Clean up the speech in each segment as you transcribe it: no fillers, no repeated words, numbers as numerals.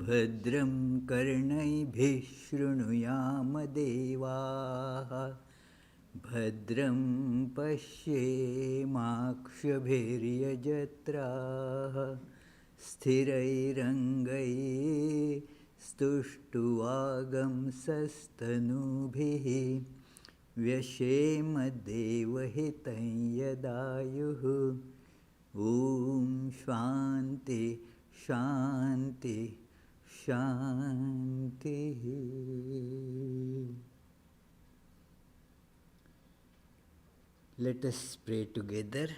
भद्रं कर्णैभिः शृणुयाम देवाः भद्रं पश्येमाक्षभिर्यजत्राः स्थिरैरङ्गैस्तुष्टुवागंसस्तनूभिः व्यशेम देवहितं यदायुः ॐ शान्ति शान्ति शान्तिः. Let us pray together.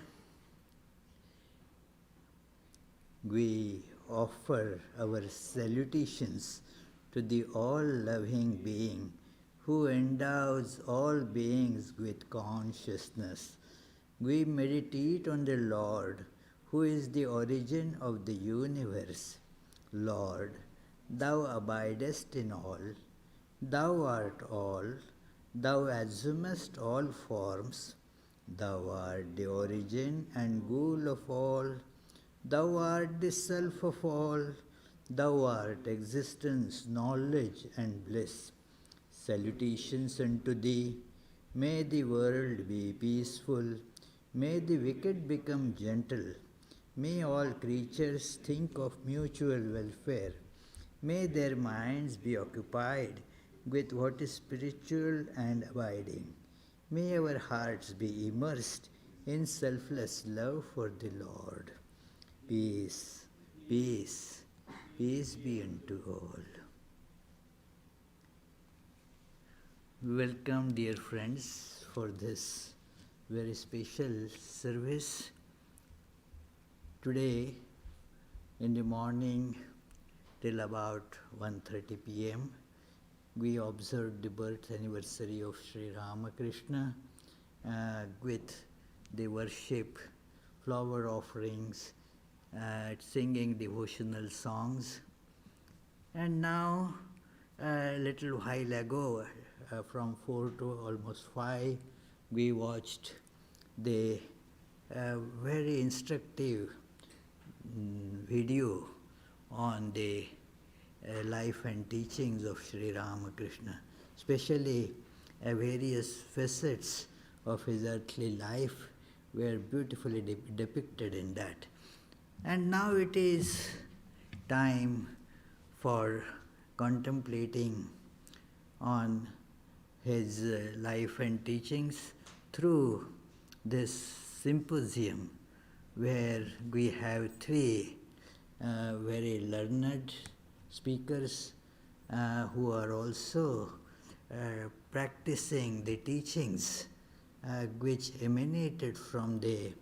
We offer our salutations to the all-loving being who endows all beings with consciousness. We meditate on the Lord, who is the origin of the universe. Lord, Thou abidest in all, Thou art all, Thou assumest all forms, Thou art the origin and goal of all, Thou art the self of all, Thou art existence, knowledge and bliss. Salutations unto Thee. May the world be peaceful. May the wicked become gentle. May all creatures think of mutual welfare. May their minds be occupied with what is spiritual and abiding. May our hearts be immersed in selfless love for the Lord. Peace, peace, peace be unto all. Welcome, dear friends, for this very special service. Today, in the morning till about 1:30 p.m., we observed the birth anniversary of Sri Ramakrishna with the worship, flower offerings, singing devotional songs. And now, a little while ago, from 4 to almost 5, we watched the very instructive video on the life and teachings of Sri Ramakrishna, especially various facets of his earthly life were beautifully depicted in that. And now it is time for contemplating on his life and teachings through this symposium, where we have three very learned speakers who are also practicing the teachings which emanated from the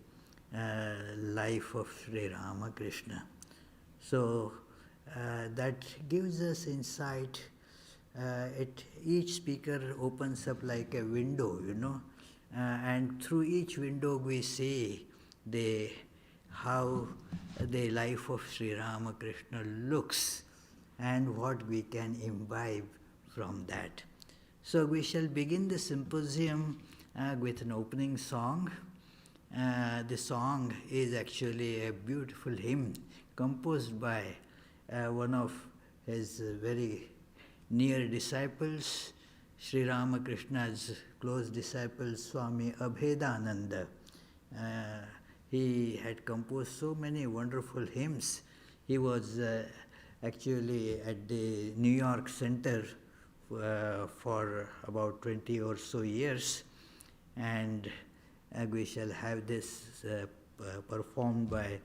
life of Sri Ramakrishna. So that gives us insight. Each speaker opens up like a window, and through each window we see how the life of Sri Ramakrishna looks and what we can imbibe from that. So we shall begin the symposium with an opening song. The song is actually a beautiful hymn composed by one of his very near disciples, Sri Ramakrishna's close disciple, Swami Abhedananda. He had composed so many wonderful hymns. He was actually at the New York Center for about 20 or so years, and we shall have this performed by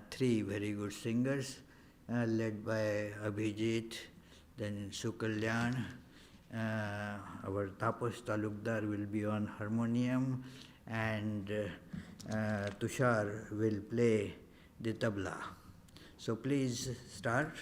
three very good singers, led by Abhijit, then Sukalyan. Our Tapos Talukdar will be on harmonium, and Tushar will play the tabla. So please start.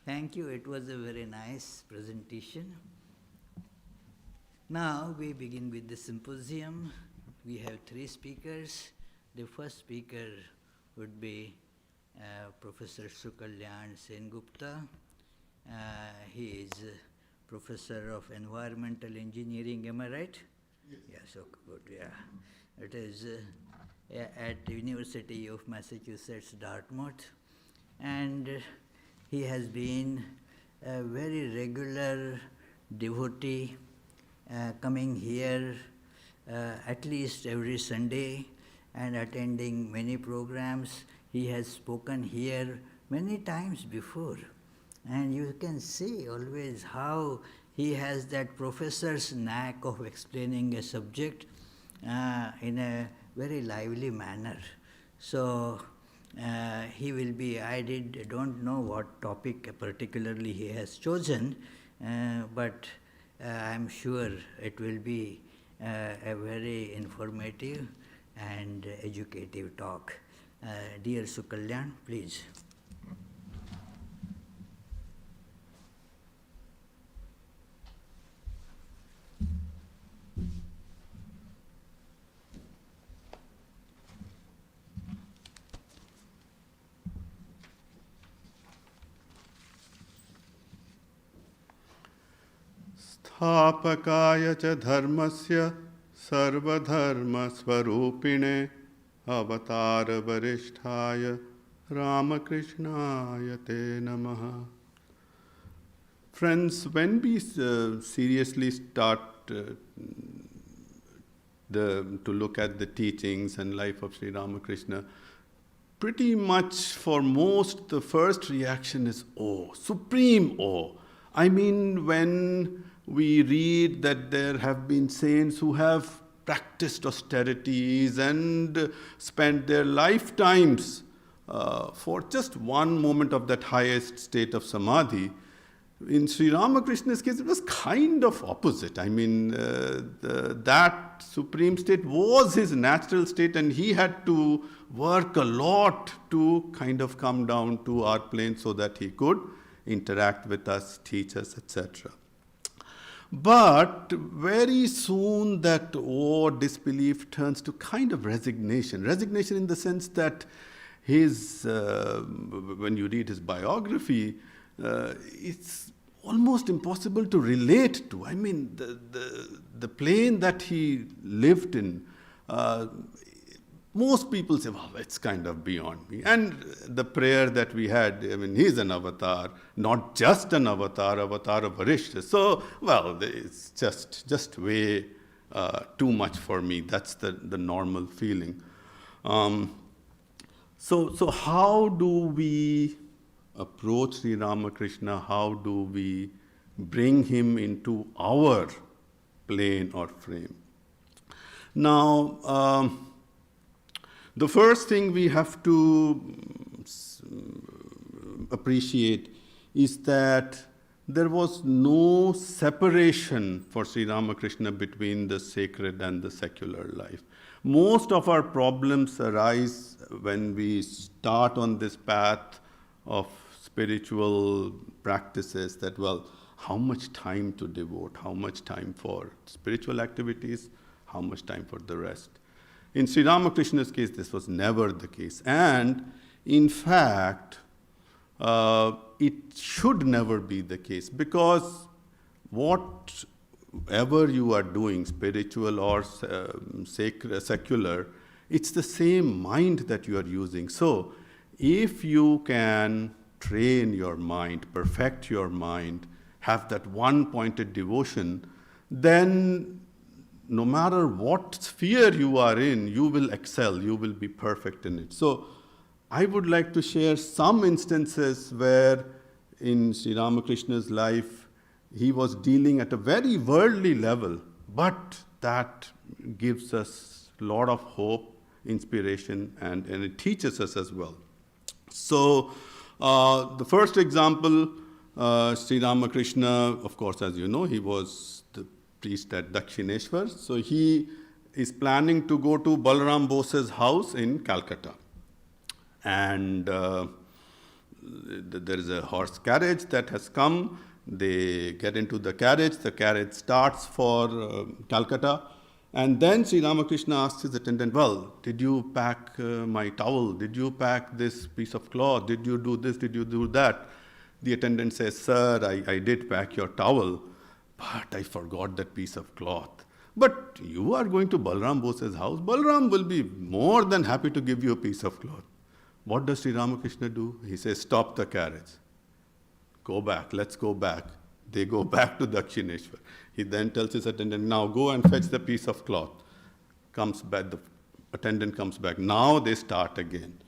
Thank you. It was a very nice presentation. Now we begin with the symposium. We have 3 speakers. The first speaker would be Professor Sukalyan Gupta. He is Professor of Environmental Engineering, am I right? Yes. Yeah, so good, yeah. It is at the University of Massachusetts, Dartmouth. And he has been a very regular devotee coming here at least every Sunday and attending many programs. He has spoken here many times before. And you can see always how he has that professor's knack of explaining a subject in a very lively manner. So he will be, don't know what topic particularly he has chosen, but I'm sure it will be a very informative and educative talk. Dear Sukalyan, please. स्थापकाय च धर्मस्य सर्वधर्मस्वरूपिणे अवतारवरिष्ठाय Ramakrishnaaya te namaha. Friends, when we seriously start to look at the teachings and life of Sri Ramakrishna, pretty much for most the first reaction is awe, supreme awe. I mean, when we read that there have been saints who have practiced austerities and spent their lifetimes for just one moment of that highest state of samadhi. In Sri Ramakrishna's case, it was kind of opposite. I mean, that supreme state was his natural state, and he had to work a lot to kind of come down to our plane so that he could interact with us, teach us, etc. But very soon that awe, disbelief turns to kind of resignation. Resignation in the sense that when you read his biography, it's almost impossible to relate to. I mean, the plane that he lived in, most people say, well, it's kind of beyond me. And the prayer that we had, I mean, he's an avatar, not just an avatar of Varishta. So, well, it's just way too much for me. That's the normal feeling. So how do we approach Sri Ramakrishna? How do we bring him into our plane or frame? Now, the first thing we have to appreciate is that there was no separation for Sri Ramakrishna between the sacred and the secular life. Most of our problems arise when we start on this path of spiritual practices that, well, how much time to devote, how much time for spiritual activities, how much time for the rest. In Sri Ramakrishna's case, this was never the case. And in fact, it should never be the case, because whatever you are doing, spiritual or secular, it's the same mind that you are using. So if you can train your mind, perfect your mind, have that one-pointed devotion, then no matter what sphere you are in, you will excel, you will be perfect in it. So I would like to share some instances where in Sri Ramakrishna's life, he was dealing at a very worldly level, but that gives us a lot of hope, inspiration, and it teaches us as well. So the first example, Sri Ramakrishna, of course, as you know, he was the priest at Dakshineshwar. So he is planning to go to Balaram Bose's house in Calcutta. And there is a horse carriage that has come. They get into the carriage starts for Calcutta. And then Sri Ramakrishna asks his attendant, well, did you pack my towel? Did you pack this piece of cloth? Did you do this? Did you do that? The attendant says, sir, I did pack your towel, but I forgot that piece of cloth. But you are going to Balaram Bose's house. Balaram will be more than happy to give you a piece of cloth. What does Sri Ramakrishna do? He says, stop the carriage. Go back, let's go back. They go back to Dakshineshwar. He then tells his attendant, now go and fetch the piece of cloth. Comes back, the attendant comes back. Now they start again.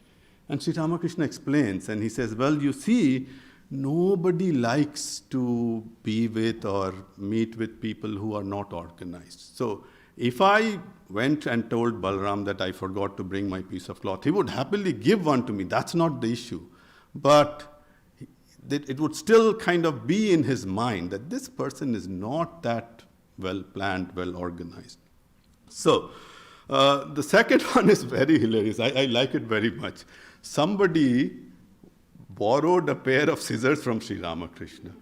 And Sri Ramakrishna explains, and he says, well, you see, nobody likes to be with or meet with people who are not organized. So if I went and told Balaram that I forgot to bring my piece of cloth, he would happily give one to me. That's not the issue. But it would still kind of be in his mind that this person is not that well planned, well organized. So the second one is very hilarious. I like it very much. Somebody borrowed a pair of scissors from Sri Ramakrishna.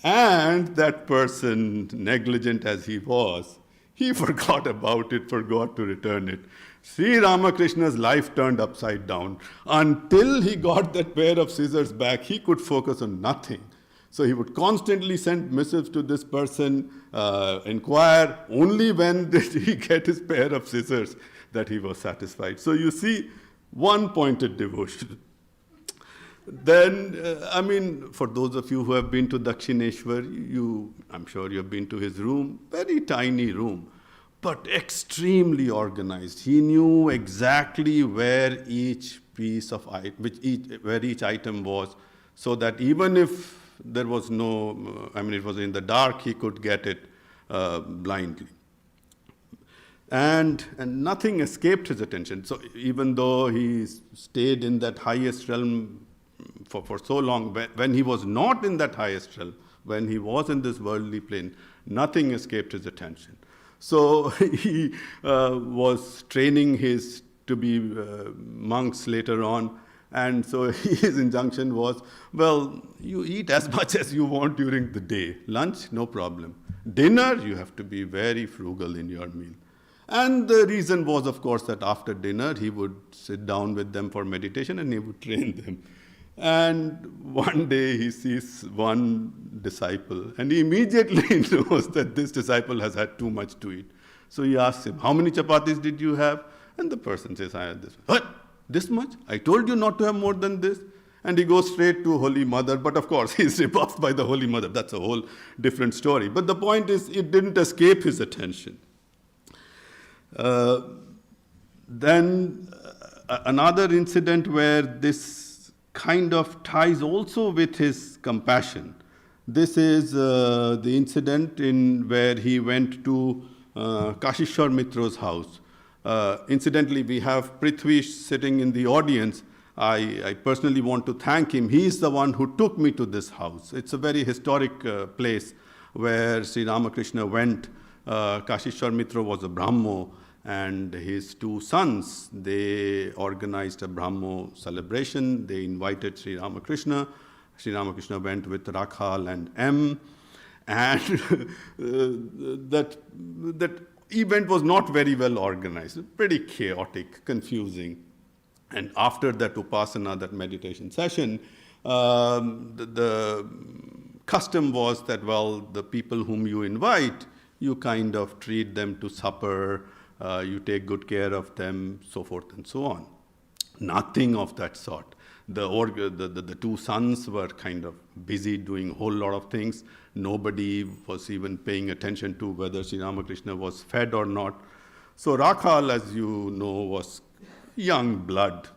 And that person, negligent as he was, he forgot about it, forgot to return it. Sri Ramakrishna's life turned upside down. Until he got that pair of scissors back, he could focus on nothing. So he would constantly send missives to this person, inquire only when did he get his pair of scissors that he was satisfied. So you see, one-pointed devotion. Then, for those of you who have been to Dakshineshwar, I'm sure you have been to his room, very tiny room, but extremely organized. He knew exactly where each piece of where each item was, so that even if there was it was in the dark, he could get it blindly. And nothing escaped his attention. So even though he stayed in that highest realm for so long, when he was not in that highest realm, when he was in this worldly plane, nothing escaped his attention. So he was training to be monks later on, and so his injunction was, well, you eat as much as you want during the day. Lunch, no problem. Dinner, you have to be very frugal in your meal. And the reason was, of course, that after dinner, he would sit down with them for meditation and he would train them. And one day he sees one disciple and he immediately knows that this disciple has had too much to eat. So he asks him, how many chapatis did you have? And the person says, I had this. What? This much? I told you not to have more than this. And he goes straight to Holy Mother. But of course, he's rebuffed by the Holy Mother. That's a whole different story. But the point is, it didn't escape his attention. Then another incident where this kind of ties also with his compassion. This is the incident where he went to Kashishwar Mitra's house. Incidentally, we have Prithvi sitting in the audience. I personally want to thank him. He is the one who took me to this house. It's a very historic place where Sri Ramakrishna went. Kashishwar Mitra was a Brahmo, and his two sons, they organized a Brahmo celebration. They invited Sri Ramakrishna. Sri Ramakrishna went with Rakhal and M. And that event was not very well organized, pretty chaotic, confusing. And after that Upasana, that meditation session, the custom was that, well, the people whom you invite, you kind of treat them to supper, you take good care of them, so forth and so on. Nothing of that sort. The two sons were kind of busy doing a whole lot of things. Nobody was even paying attention to whether Sri Ramakrishna was fed or not. So Rakhal, as you know, was young blood.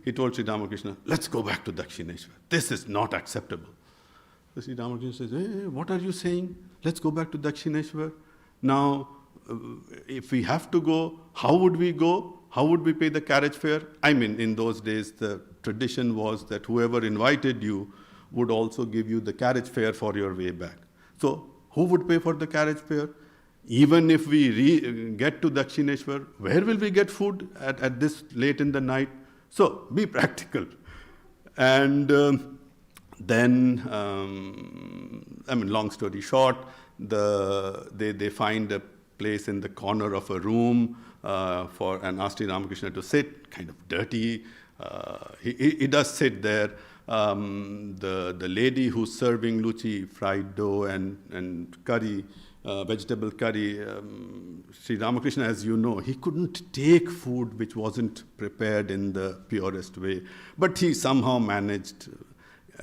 He told Sri Ramakrishna, let's go back to Dakshineshwar. This is not acceptable. So Sri Ramakrishna says, hey, what are you saying? Let's go back to Dakshineshwar. Now, if we have to go, how would we go? How would we pay the carriage fare? I mean, in those days, the tradition was that whoever invited you would also give you the carriage fare for your way back. So, who would pay for the carriage fare? Even if we get to Dakshineshwar, where will we get food at this late in the night? So, be practical. And then, long story short, they find a place in the corner of a room and asked Sri Ramakrishna to sit, kind of dirty. He does sit there. The lady who's serving luchi, fried dough and curry, vegetable curry, Sri Ramakrishna, as you know, he couldn't take food which wasn't prepared in the purest way. But he somehow managed.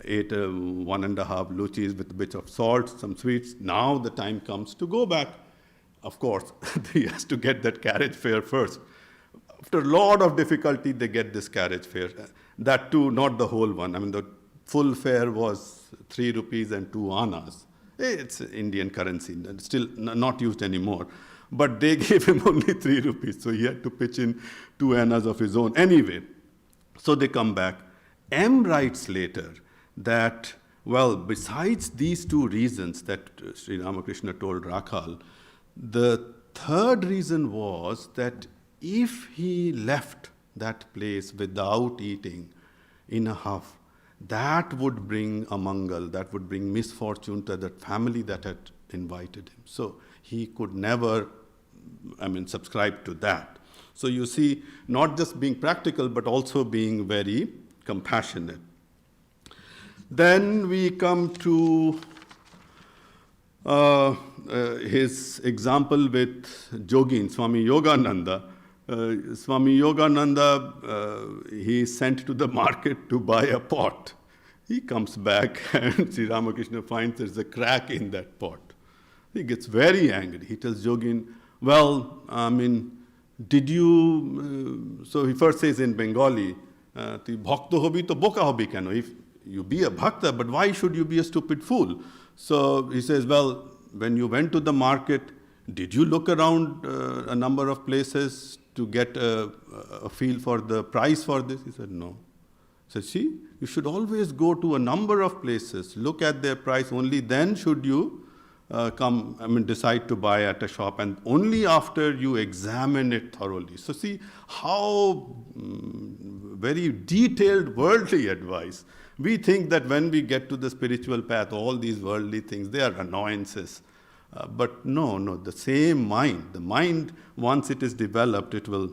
ate 1.5 luchis with a bit of salt, some sweets. Now the time comes to go back. Of course, he has to get that carriage fare first. After a lot of difficulty, they get this carriage fare. That too, not the whole one. I mean, the full fare was 3 rupees and 2 annas. It's Indian currency, still not used anymore. But they gave him only 3 rupees, so he had to pitch in 2 annas of his own. Anyway, so they come back. M writes later that, well, besides these 2 reasons that Sri Ramakrishna told Rakhal, the third reason was that if he left that place without eating in a huff, that would bring amangal, that would bring misfortune to that family that had invited him. So he could never, subscribe to that. So you see, not just being practical, but also being very compassionate. Then we come to his example with Jogin, Swami Yogananda. Swami Yogananda, he is sent to the market to buy a pot. He comes back and Sri Ramakrishna finds there's a crack in that pot. He gets very angry. He tells Jogin, well, did you, so he first says in Bengali, "Ti bhakta hobi to boka hobi keno?" If you be a bhakta, but why should you be a stupid fool? So he says, well, when you went to the market, did you look around a number of places to get a feel for the price for this? He said, no. He said, see, you should always go to a number of places, look at their price, only then should you decide to buy at a shop, and only after you examine it thoroughly. So see how very detailed worldly advice. We think that when we get to the spiritual path, all these worldly things, they are annoyances. But no, the same mind, the mind, once it is developed, it will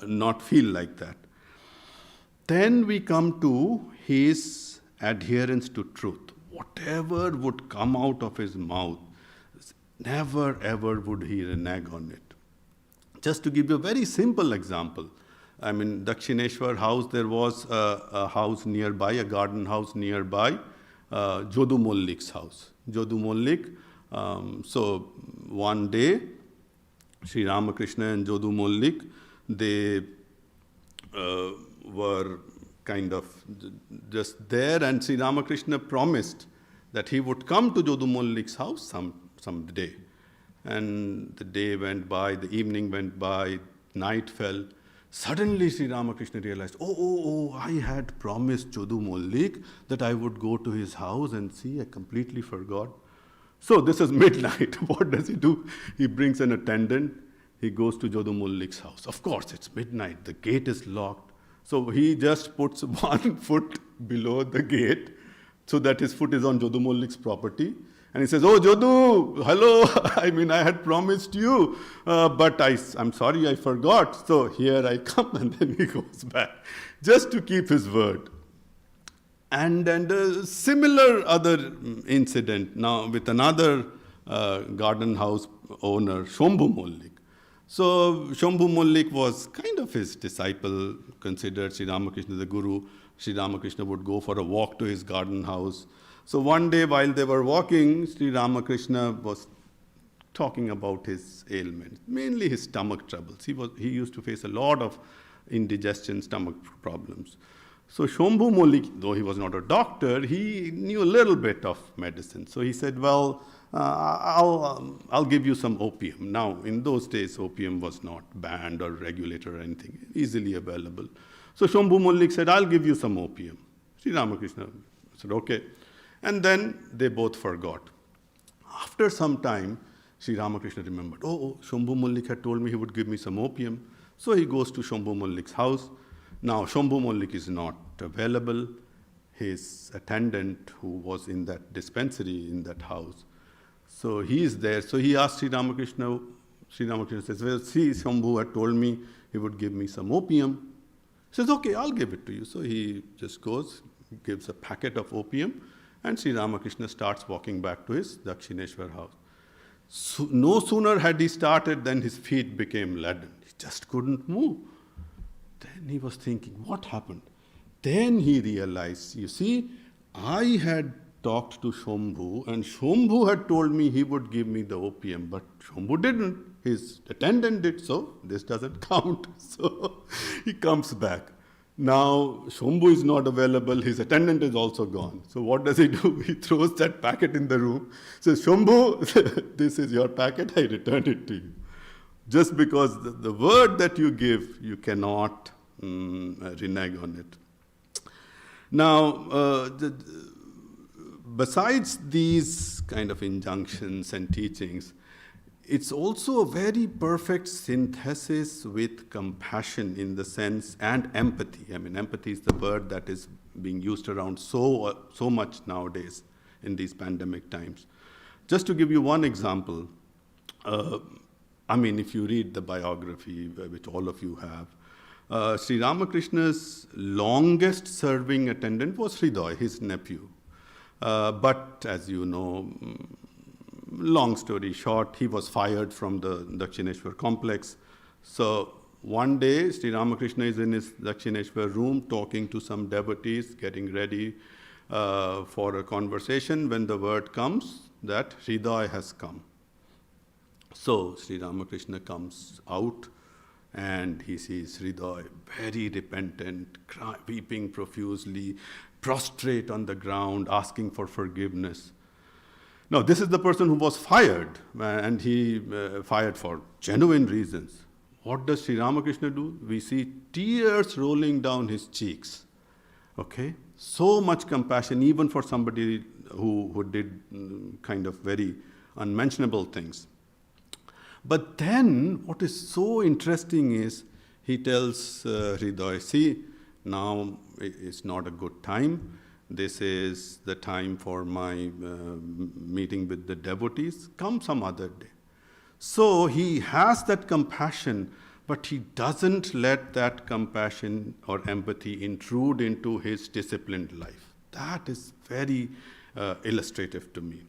not feel like that. Then we come to his adherence to truth. Whatever would come out of his mouth, never ever would he renege on it. Just to give you a very simple example, Dakshineshwar house, there was a house nearby, a garden house nearby, Jodu Mollik's house. Jodu Mollik. So one day, Sri Ramakrishna and Jodu Mollik, they were kind of just there, and Sri Ramakrishna promised that he would come to Jodu Mollik's house some day. And the day went by, the evening went by, night fell. Suddenly Sri Ramakrishna realized, I had promised Jodu Mollik that I would go to his house, and see, I completely forgot. So this is midnight. What does he do? He brings an attendant. He goes to Jodu Mollik's house. Of course, it's midnight. The gate is locked. So he just puts 1 foot below the gate so that his foot is on Jodu Mollik's property. And he says, oh, Jodu, hello. I had promised you, but I'm sorry, I forgot. So here I come. And then he goes back just to keep his word. And a similar other incident now with another garden house owner, Shambhu Mollik. So Shambhu Mollik was kind of his disciple, considered Sri Ramakrishna the guru. Sri Ramakrishna would go for a walk to his garden house. So one day while they were walking, Sri Ramakrishna was talking about his ailments, mainly his stomach troubles. He used to face a lot of indigestion, stomach problems. So Shambhu Mollik, though he was not a doctor, he knew a little bit of medicine. So he said, well, I'll give you some opium. Now, in those days, opium was not banned or regulated or anything, easily available. So Shambhu Mollik said, I'll give you some opium. Sri Ramakrishna said, okay. And then they both forgot. After some time, Sri Ramakrishna remembered, Shambhu Mollik had told me he would give me some opium. So he goes to Shambhu Mollik's house. Now, Shambhu Mollik is not available. His attendant, who was in that dispensary in that house, so he is there. So he asked Sri Ramakrishna. Sri Ramakrishna says, well, see, Shambhu had told me he would give me some opium. He says, okay, I'll give it to you. So he just goes, gives a packet of opium, and Sri Ramakrishna starts walking back to his Dakshineshwar house. So no sooner had he started than his feet became leaden. He just couldn't move. Then he was thinking, what happened? Then he realized, you see, I had talked to Shambhu, and Shambhu had told me he would give me the opium, but Shambhu didn't. His attendant did, so this doesn't count. So he comes back. Now Shambhu is not available, his attendant is also gone. So what does he do? He throws that packet in the room, says, Shambhu, this is your packet, I return it to you. Just because the word that you give, you cannot renege on it. Now, besides these kind of injunctions and teachings, it's also a very perfect synthesis with compassion in the sense, and empathy. I mean, empathy is the word that is being used around so much nowadays in these pandemic times. Just to give you one example, I mean, if you read the biography, which all of you have, Sri Ramakrishna's longest serving attendant was Hriday, his nephew. But as you know, long story short, he was fired from the Dakshineshwar complex. So one day, Sri Ramakrishna is in his Dakshineshwar room talking to some devotees, getting ready for a conversation, when the word comes that Hriday has come. So Sri Ramakrishna comes out and he sees Hriday very repentant, weeping profusely, prostrate on the ground, asking for forgiveness. Now, this is the person who was fired, and he fired for genuine reasons. What does Sri Ramakrishna do? We see tears rolling down his cheeks. Okay? So much compassion, even for somebody who did kind of very unmentionable things. But then, what is so interesting is, he tells Hriday, see, now it's not a good time. This is the time for my meeting with the devotees. Come some other day. So he has that compassion, but he doesn't let that compassion or empathy intrude into his disciplined life. That is very illustrative to me.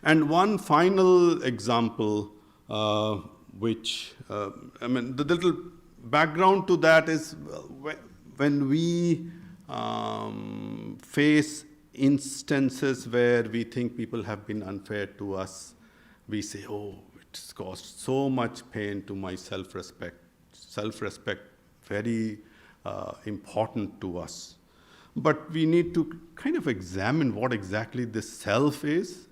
And one final example, which, I mean, the little background to that is when we face instances where we think people have been unfair to us, we say, oh, it's caused so much pain to my self-respect. Self-respect, very important to us. But we need to kind of examine what exactly this self is,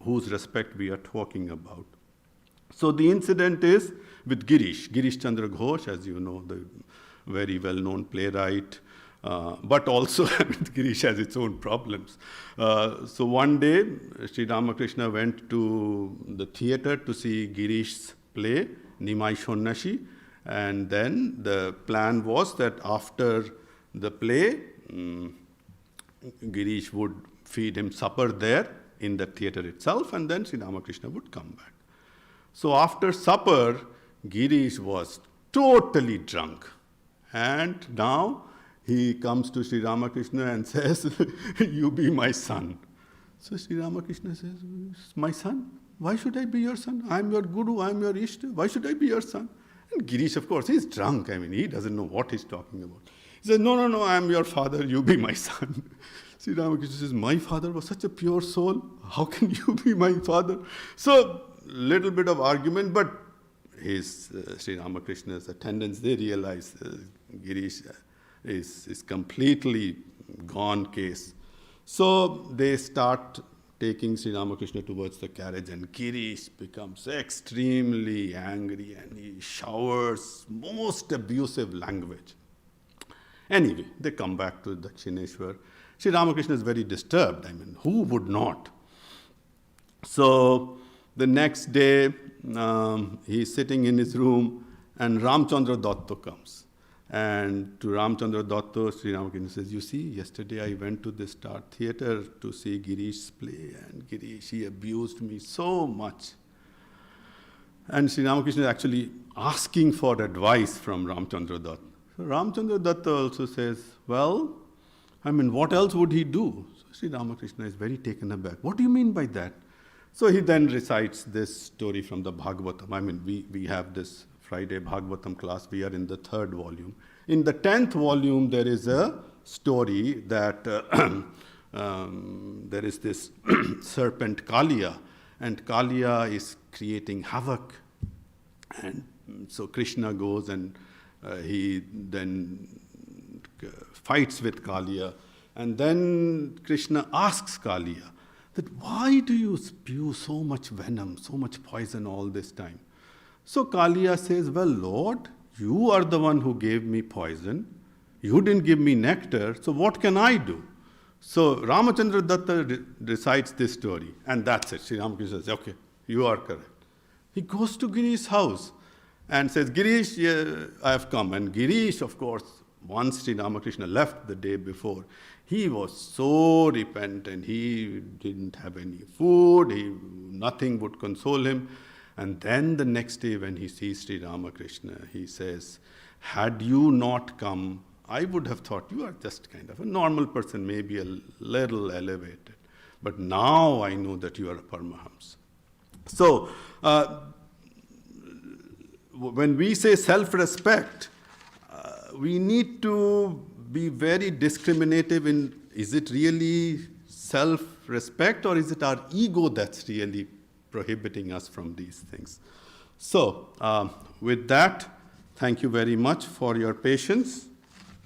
whose respect we are talking about. So the incident is with Girish Chandra Ghosh, as you know, the very well-known playwright, but also Girish has its own problems. So one day, Sri Ramakrishna went to the theater to see Girish's play, Nimai Shonnashi, and then the plan was that after the play, Girish would feed him supper there in the theater itself, and then Sri Ramakrishna would come back. So after supper, Girish was totally drunk. And now he comes to Sri Ramakrishna and says, you be my son. So Sri Ramakrishna says, my son? Why should I be your son? I'm your guru, I'm your Ishta. Why should I be your son? And Girish, of course, he's drunk. I mean, he doesn't know what he's talking about. He says, no, I'm your father, you be my son. Sri Ramakrishna says, my father was such a pure soul. How can you be my father? So, little bit of argument, but his Sri Ramakrishna's attendants, they realize Girish is completely gone case. So they start taking Sri Ramakrishna towards the carriage, and Girish becomes extremely angry and he showers most abusive language. Anyway, they come back to Dakshineshwar. Sri Ramakrishna is very disturbed. I mean, who would not? So the next day, he's sitting in his room, and Ramchandra Datta comes. And to Ramchandra Datta, Sri Ramakrishna says, you see, yesterday I went to the Star Theatre to see Girish's play, and Girish, he abused me so much. And Sri Ramakrishna is actually asking for advice from Ramchandra Datta. So Ramchandra Datta also says, well, I mean, what else would he do? So Sri Ramakrishna is very taken aback. What do you mean by that? So he then recites this story from the Bhagavatam. I mean, we have this Friday Bhagavatam class. We are in the 3rd volume. In the 10th volume, there is a story that there is this serpent Kalia, and Kalia is creating havoc. And so Krishna goes and he then fights with Kalia. And then Krishna asks Kalia that why do you spew so much venom, so much poison all this time? So Kalia says, well, Lord, you are the one who gave me poison. You didn't give me nectar, so what can I do? So Ramachandra Datta recites this story, and that's it. Sri Ramakrishna says, okay, you are correct. He goes to Girish's house and says, Girish, yeah, I have come. And Girish, of course, once Sri Ramakrishna left the day before, he was so repentant. He didn't have any food. Nothing would console him. And then the next day when he sees Sri Ramakrishna, he says, had you not come, I would have thought you are just kind of a normal person, maybe a little elevated. But now I know that you are a Paramahamsa. So, when we say self-respect, we need to be very discriminative in, is it really self-respect or is it our ego that's really prohibiting us from these things? So, with that, thank you very much for your patience.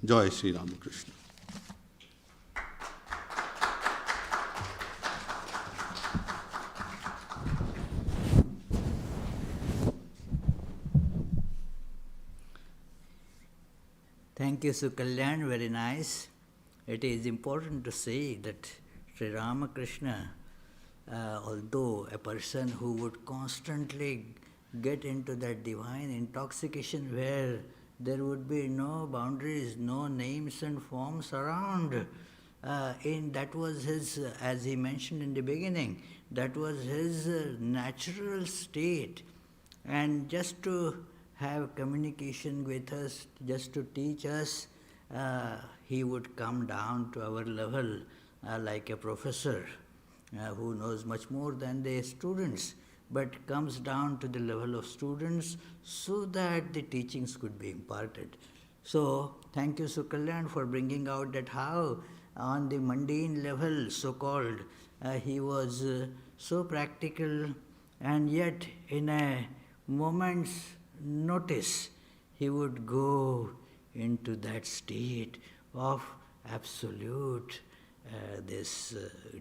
Jai Sri Ramakrishna. Thank you, Sukalyan, very nice. It is important to say that Sri Ramakrishna, although a person who would constantly get into that divine intoxication where there would be no boundaries, no names and forms around, that was his, as he mentioned in the beginning, that was his natural state. And just to have communication with us, just to teach us, he would come down to our level like a professor who knows much more than the students, but comes down to the level of students so that the teachings could be imparted. So, thank you, Sukalyan, for bringing out that how on the mundane level, so-called, he was so practical, and yet in a moment's notice, he would go into that state of absolute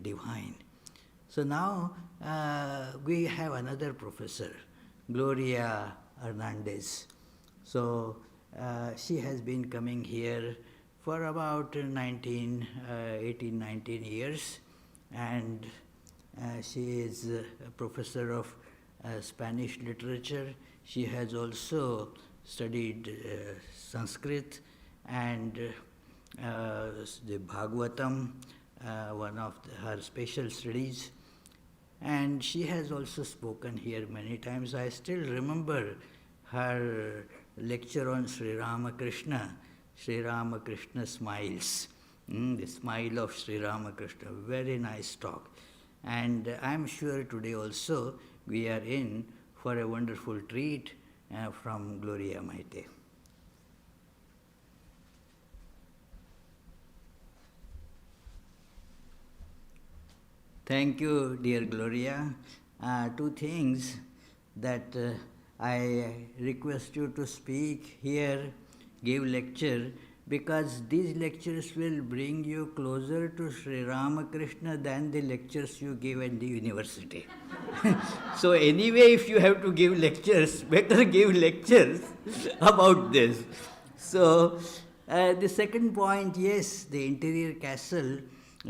divine. So now we have another professor, Gloria Hernandez. So she has been coming here for about 18, 19 years, and she is a professor of Spanish literature. She has also studied Sanskrit and the Bhagavatam, one of her special studies. And she has also spoken here many times. I still remember her lecture on Sri Ramakrishna. Sri Ramakrishna smiles. The smile of Sri Ramakrishna. Very nice talk. And I'm sure today also we are in for a wonderful treat from Gloria Maite. Thank you, dear Gloria. Two things that I request you to speak here, give lecture, because these lectures will bring you closer to Sri Ramakrishna than the lectures you give in the university. So anyway, if you have to give lectures, better give lectures about this. So the second point, yes, the interior castle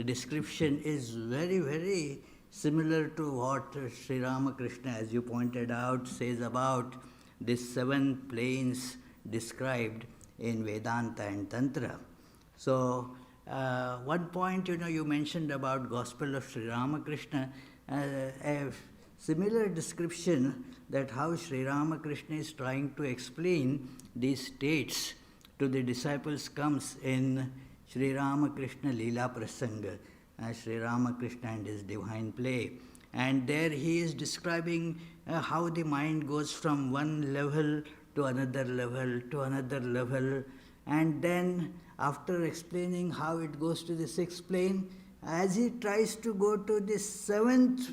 description is very, very similar to what Sri Ramakrishna, as you pointed out, says about these 7 planes described in Vedanta and Tantra. So one point, you mentioned about Gospel of Sri Ramakrishna, a similar description that how Sri Ramakrishna is trying to explain these states to the disciples comes in Sri Ramakrishna Leela Prasanga, Sri Ramakrishna and his divine play. And there he is describing how the mind goes from one level to another level to another level, and then after explaining how it goes to the sixth plane, as he tries to go to the seventh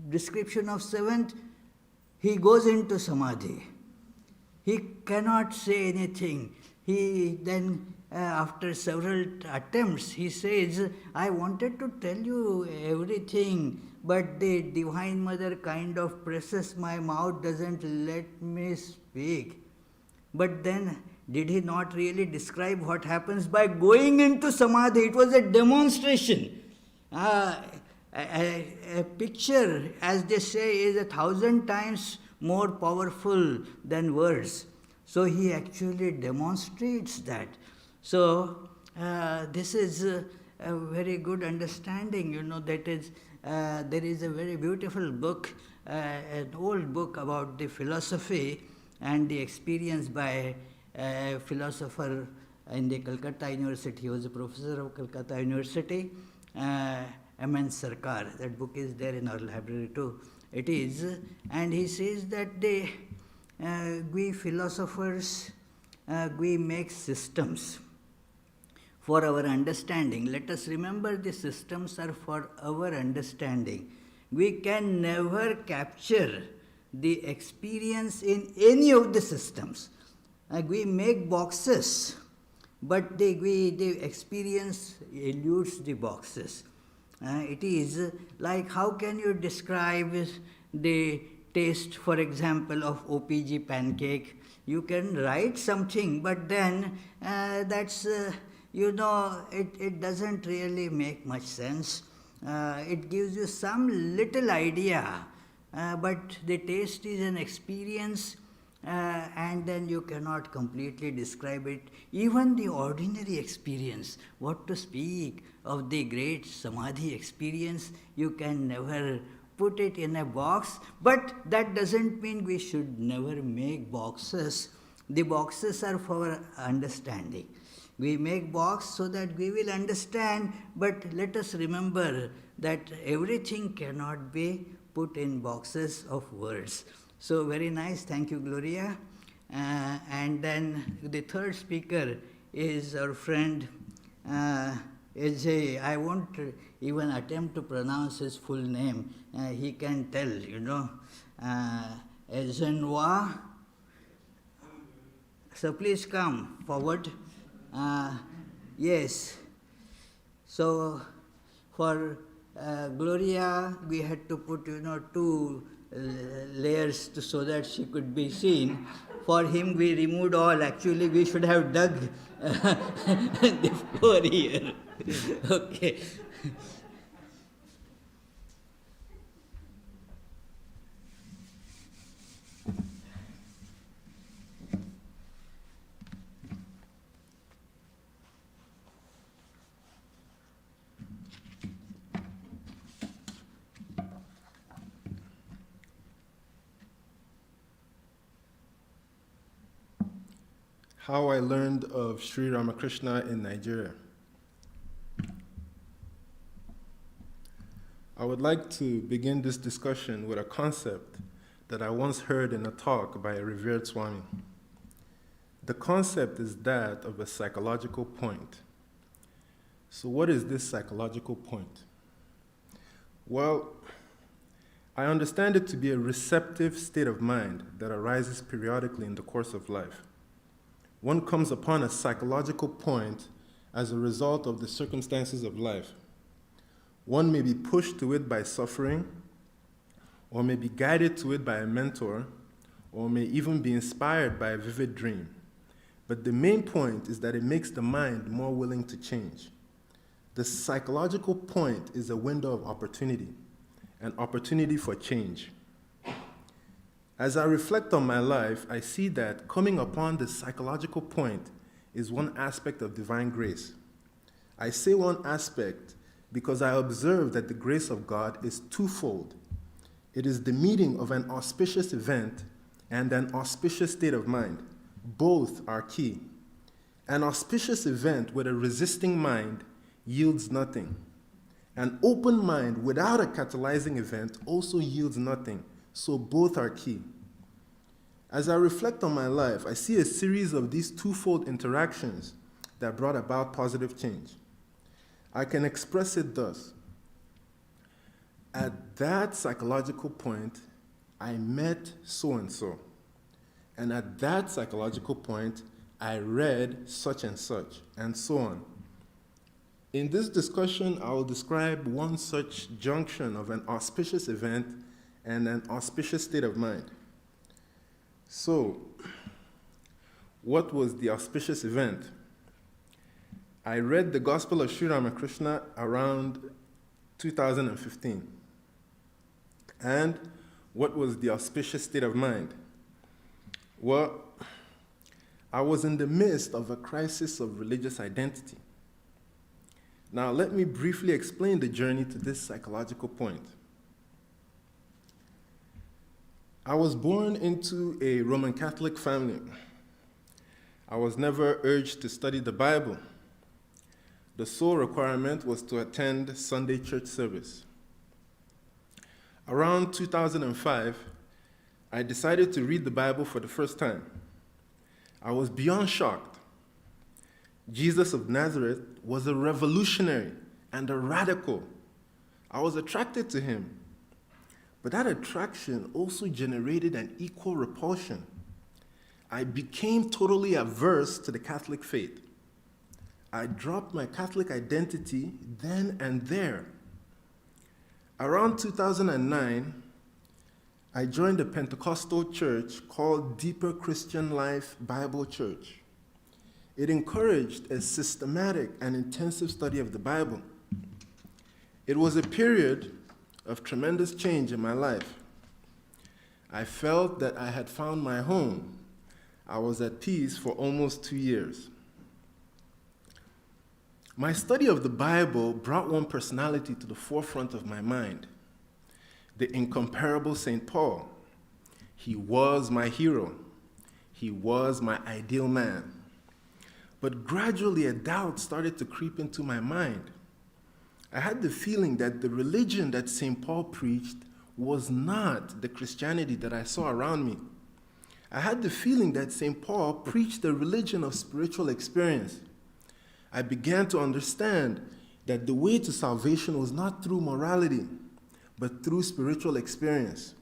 description of seventh, he goes into samadhi. He cannot say anything. He then, after several attempts, he says, I wanted to tell you everything, but the Divine Mother kind of presses my mouth, doesn't let me speak. But then, did he not really describe what happens by going into samadhi? It was a demonstration. A picture, as they say, is 1,000 times more powerful than words. So he actually demonstrates that. So this is a very good understanding, that is, there is a very beautiful book, an old book about the philosophy and the experience by a philosopher in the Calcutta University. He was a professor of Calcutta University, M.N. Sarkar. That book is there in our library too. It is, and he says that we philosophers, we make systems for our understanding. Let us remember the systems are for our understanding. We can never capture the experience in any of the systems. We make boxes, but the experience eludes the boxes. It is like, how can you describe the taste, for example, of OPG pancake? You can write something, but then that's, it doesn't really make much sense. It gives you some little idea, but the taste is an experience, and then you cannot completely describe it. Even the ordinary experience, what to speak of the great samadhi experience, you can never put it in a box, but that doesn't mean we should never make boxes. The boxes are for understanding. We make box so that we will understand, but let us remember that everything cannot be put in boxes of words. So very nice, thank you, Gloria. And then the third speaker is our friend Ajay. I won't even attempt to pronounce his full name. He can tell, Ezenwa. So please come forward. Yes. So for Gloria, we had to put, 2 layers so that she could be seen. For him, we removed all. Actually, we should have dug the floor here. Okay. How I learned of Sri Ramakrishna in Nigeria. I would like to begin this discussion with a concept that I once heard in a talk by a revered Swami. The concept is that of a psychological point. So what is this psychological point? Well, I understand it to be a receptive state of mind that arises periodically in the course of life. One comes upon a psychological point as a result of the circumstances of life. One may be pushed to it by suffering, or may be guided to it by a mentor, or may even be inspired by a vivid dream. But the main point is that it makes the mind more willing to change. The psychological point is a window of opportunity, an opportunity for change. As I reflect on my life, I see that coming upon the psychological point is one aspect of divine grace. I say one aspect because I observe that the grace of God is twofold. It is the meeting of an auspicious event and an auspicious state of mind. Both are key. An auspicious event with a resisting mind yields nothing. An open mind without a catalyzing event also yields nothing. So both are key. As I reflect on my life, I see a series of these twofold interactions that brought about positive change. I can express it thus. At that psychological point, I met so-and-so. And at that psychological point, I read such, and so on. In this discussion, I will describe one such junction of an auspicious event and an auspicious state of mind. So, what was the auspicious event? I read the Gospel of Sri Ramakrishna around 2015. And what was the auspicious state of mind? Well, I was in the midst of a crisis of religious identity. Now, let me briefly explain the journey to this psychological point. I was born into a Roman Catholic family. I was never urged to study the Bible. The sole requirement was to attend Sunday church service. Around 2005, I decided to read the Bible for the first time. I was beyond shocked. Jesus of Nazareth was a revolutionary and a radical. I was attracted to him. But that attraction also generated an equal repulsion. I became totally averse to the Catholic faith. I dropped my Catholic identity then and there. Around 2009, I joined a Pentecostal church called Deeper Christian Life Bible Church. It encouraged a systematic and intensive study of the Bible. It was a period of tremendous change in my life. I felt that I had found my home. I was at peace for almost 2 years. My study of the Bible brought one personality to the forefront of my mind, the incomparable St. Paul. He was my hero. He was my ideal man. But gradually a doubt started to creep into my mind. I had the feeling that the religion that St. Paul preached was not the Christianity that I saw around me. I had the feeling that St. Paul preached a religion of spiritual experience. I began to understand that the way to salvation was not through morality, but through spiritual experience.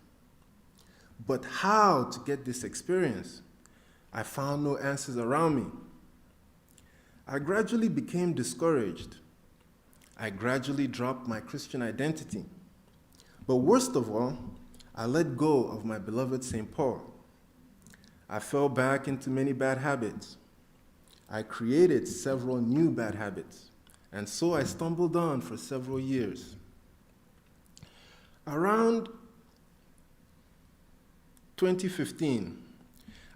But how to get this experience? I found no answers around me. I gradually became discouraged. I gradually dropped my Christian identity. But worst of all, I let go of my beloved St. Paul. I fell back into many bad habits. I created several new bad habits, and so I stumbled on for several years. Around 2015,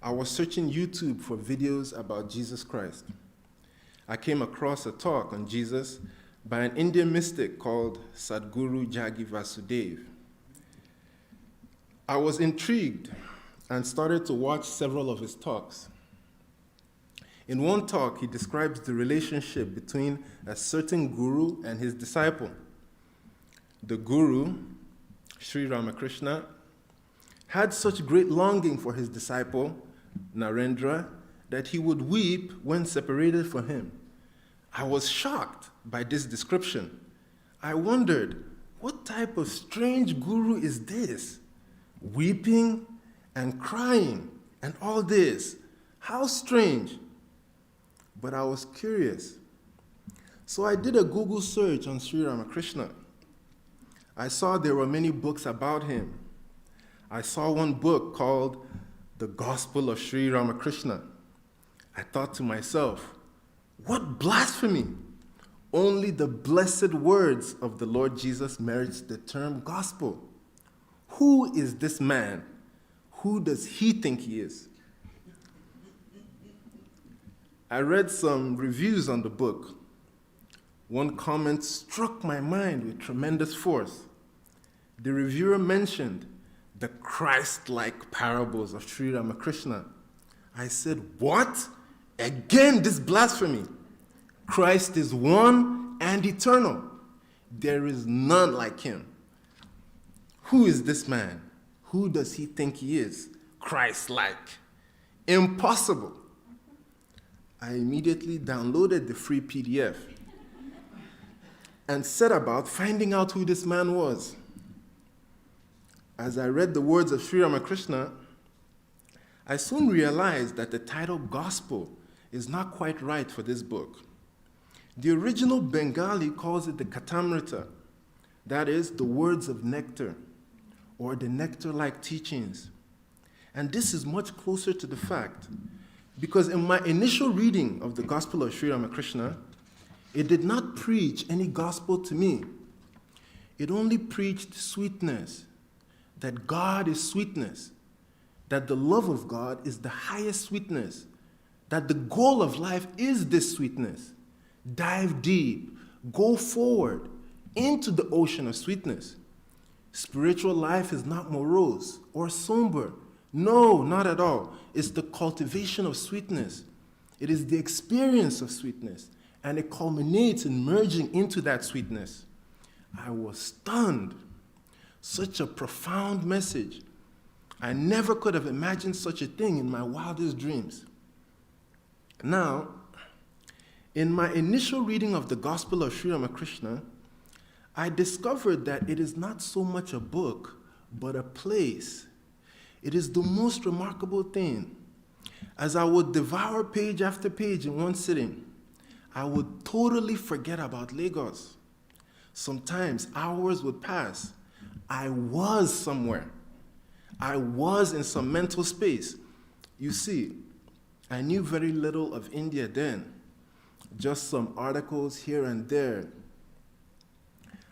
I was searching YouTube for videos about Jesus Christ. I came across a talk on Jesus by an Indian mystic called Sadhguru Jagi Vasudev. I was intrigued and started to watch several of his talks. In one talk, he describes the relationship between a certain guru and his disciple. The guru, Sri Ramakrishna, had such great longing for his disciple, Narendra, that he would weep when separated from him. I was shocked by this description. I wondered, what type of strange guru is this? Weeping and crying and all this. How strange. But I was curious. So I did a Google search on Sri Ramakrishna. I saw there were many books about him. I saw one book called The Gospel of Sri Ramakrishna. I thought to myself, what blasphemy! Only the blessed words of the Lord Jesus merits the term gospel. Who is this man? Who does he think he is? I read some reviews on the book. One comment struck my mind with tremendous force. The reviewer mentioned the Christ-like parables of Sri Ramakrishna. I said, what? Again, this blasphemy. Christ is one and eternal. There is none like him. Who is this man? Who does he think he is? Christ-like. Impossible. I immediately downloaded the free PDF and set about finding out who this man was. As I read the words of Sri Ramakrishna, I soon realized that the title Gospel is not quite right for this book. The original Bengali calls it the Katamrita, that is, the words of nectar, or the nectar-like teachings. And this is much closer to the fact, because in my initial reading of the Gospel of Sri Ramakrishna, it did not preach any gospel to me. It only preached sweetness, that God is sweetness, that the love of God is the highest sweetness, that the goal of life is this sweetness. Dive deep, go forward into the ocean of sweetness. Spiritual life is not morose or somber. No, not at all. It's the cultivation of sweetness. It is the experience of sweetness, and it culminates in merging into that sweetness. I was stunned. Such a profound message. I never could have imagined such a thing in my wildest dreams. Now, in my initial reading of the Gospel of Sri Ramakrishna, I discovered that it is not so much a book, but a place. It is the most remarkable thing. As I would devour page after page in one sitting, I would totally forget about Lagos. Sometimes hours would pass. I was somewhere. I was in some mental space. You see, I knew very little of India then, just some articles here and there.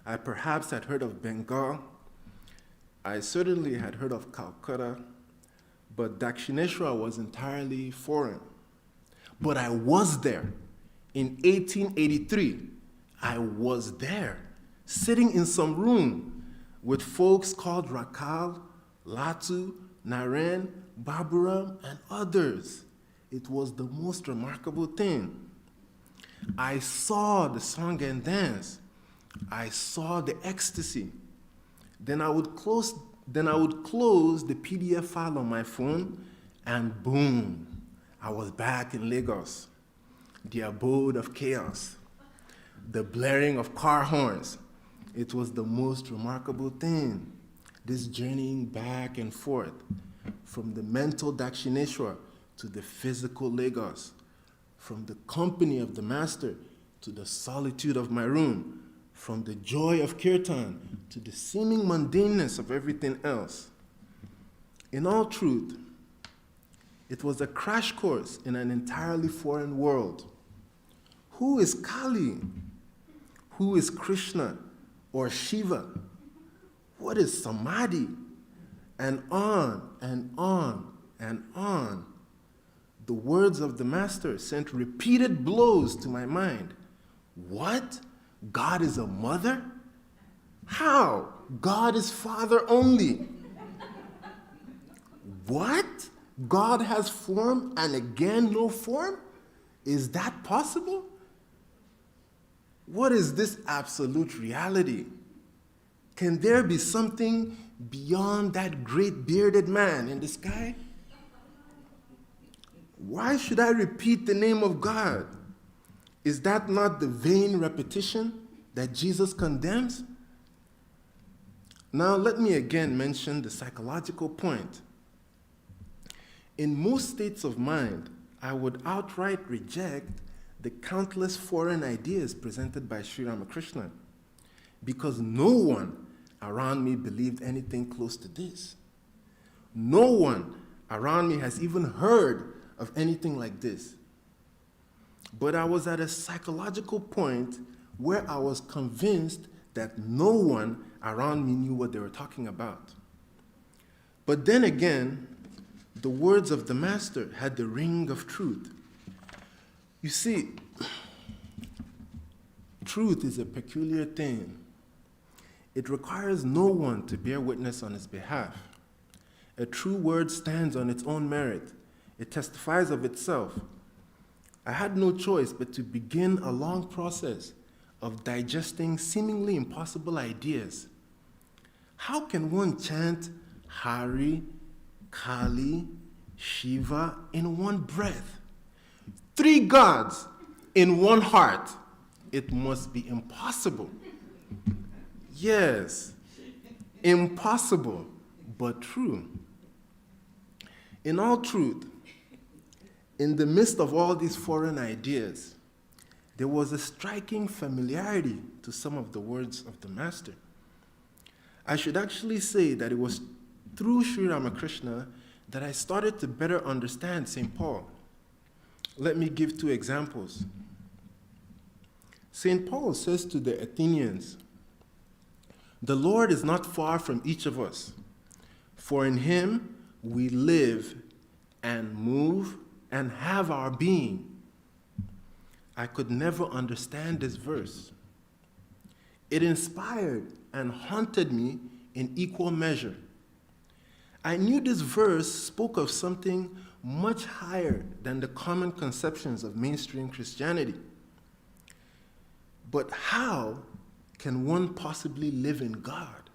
I perhaps had heard of Bengal. I certainly had heard of Calcutta, but Dakshineshwar was entirely foreign. But I was there. In 1883, I was there, sitting in some room with folks called Rakal, Latu, Naren, Baburam, and others. It was the most remarkable thing. I saw the song and dance. I saw the ecstasy. Then I would close the PDF file on my phone, and boom, I was back in Lagos, the abode of chaos, the blaring of car horns. It was the most remarkable thing, this journeying back and forth from the mental Dakshineshwar to the physical Lagos, from the company of the master to the solitude of my room, from the joy of kirtan to the seeming mundaneness of everything else. In all truth, it was a crash course in an entirely foreign world. Who is Kali? Who is Krishna or Shiva? What is Samadhi? And on and on and on. The words of the master sent repeated blows to my mind. What? God is a mother? How? God is father only. What? God has form and again no form? Is that possible? What is this absolute reality? Can there be something beyond that great bearded man in the sky? Why should I repeat the name of God? Is that not the vain repetition that Jesus condemns? Now let me again mention the psychological point. In most states of mind, I would outright reject the countless foreign ideas presented by Sri Ramakrishna, because no one around me believed anything close to this. No one around me has even heard of anything like this. But I was at a psychological point where I was convinced that no one around me knew what they were talking about. But then again, the words of the master had the ring of truth. You see, truth is a peculiar thing. It requires no one to bear witness on its behalf. A true word stands on its own merit. It testifies of itself. I had no choice but to begin a long process of digesting seemingly impossible ideas. How can one chant Hari, Kali, Shiva in one breath. 3 gods in one heart. It must be impossible. Yes, impossible, but true. In all truth, in the midst of all these foreign ideas, there was a striking familiarity to some of the words of the Master. I should actually say that it was through Sri Ramakrishna that I started to better understand St. Paul. Let me give 2 examples. St. Paul says to the Athenians, "The Lord is not far from each of us, for in him we live and move and have our being." I could never understand this verse. It inspired and haunted me in equal measure. I knew this verse spoke of something much higher than the common conceptions of mainstream Christianity. But how can one possibly live in God?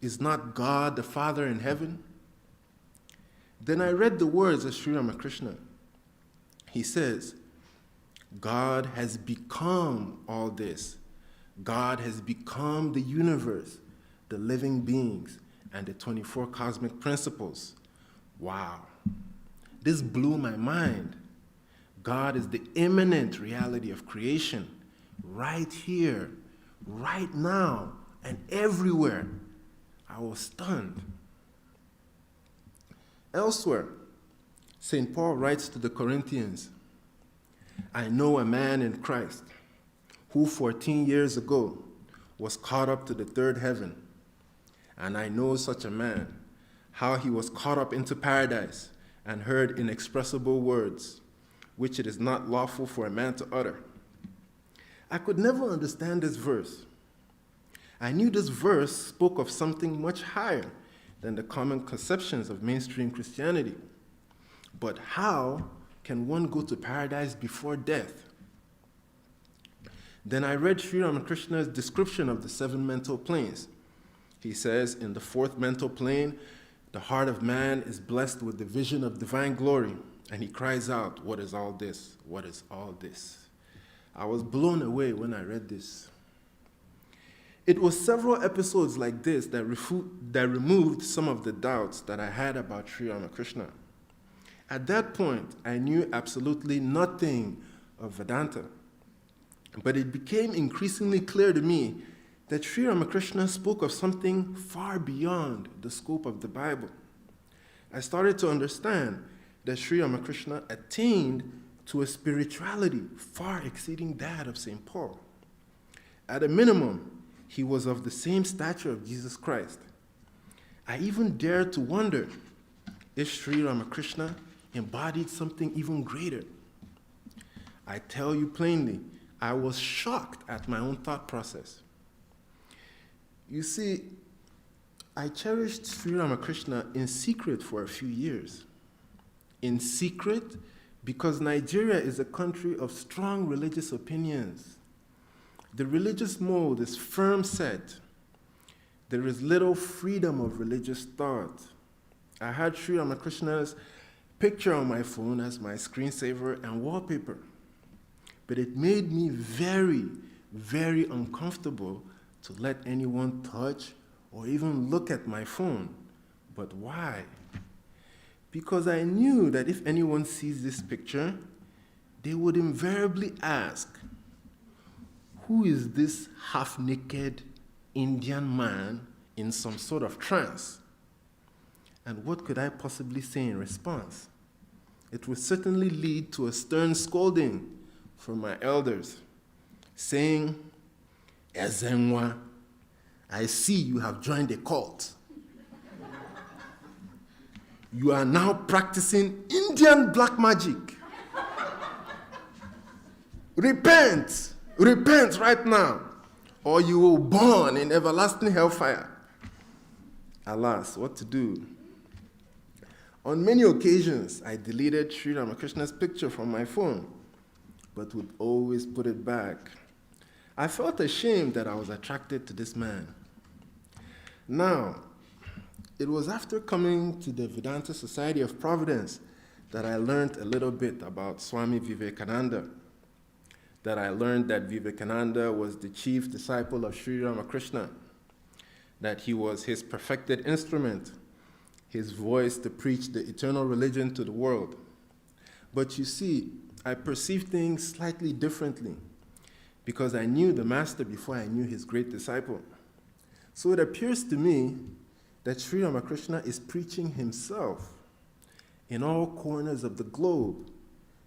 Is not God the Father in heaven? Then I read the words of Sri Ramakrishna. He says, God has become all this. God has become the universe, the living beings, and the 24 cosmic principles. Wow. This blew my mind. God is the immanent reality of creation, right here, right now, and everywhere. I was stunned. Elsewhere, St. Paul writes to the Corinthians, "I know a man in Christ who 14 years ago was caught up to the 3rd heaven, and I know such a man, how he was caught up into paradise and heard inexpressible words, which it is not lawful for a man to utter." I could never understand this verse. I knew this verse spoke of something much higher than the common conceptions of mainstream Christianity. But how can one go to paradise before death? Then I read Sri Ramakrishna's description of the 7 mental planes. He says, in the 4th mental plane, the heart of man is blessed with the vision of divine glory, and he cries out, "What is all this? What is all this?" I was blown away when I read this. It was several episodes like this that removed some of the doubts that I had about Sri Ramakrishna. At that point, I knew absolutely nothing of Vedanta, but it became increasingly clear to me that Sri Ramakrishna spoke of something far beyond the scope of the Bible. I started to understand that Sri Ramakrishna attained to a spirituality far exceeding that of St. Paul. At a minimum, he was of the same stature of Jesus Christ. I even dared to wonder if Sri Ramakrishna embodied something even greater. I tell you plainly, I was shocked at my own thought process. You see, I cherished Sri Ramakrishna in secret for a few years. In secret, because Nigeria is a country of strong religious opinions. The religious mold is firm set. There is little freedom of religious thought. I had Sri Ramakrishna's picture on my phone as my screensaver and wallpaper. But it made me very, very uncomfortable to let anyone touch or even look at my phone. But why? Because I knew that if anyone sees this picture, they would invariably ask, who is this half-naked Indian man in some sort of trance? And what could I possibly say in response? It would certainly lead to a stern scolding from my elders, saying, "Ezenwa, I see you have joined a cult. You are now practicing Indian black magic. Repent, repent right now, or you will burn in everlasting hellfire." Alas, what to do? On many occasions, I deleted Sri Ramakrishna's picture from my phone, but would always put it back. I felt ashamed that I was attracted to this man. Now, it was after coming to the Vedanta Society of Providence that I learned a little bit about Swami Vivekananda, that I learned that Vivekananda was the chief disciple of Sri Ramakrishna, that he was his perfected instrument, his voice to preach the eternal religion to the world. But you see, I perceived things slightly differently because I knew the master before I knew his great disciple. So it appears to me that Sri Ramakrishna is preaching himself in all corners of the globe.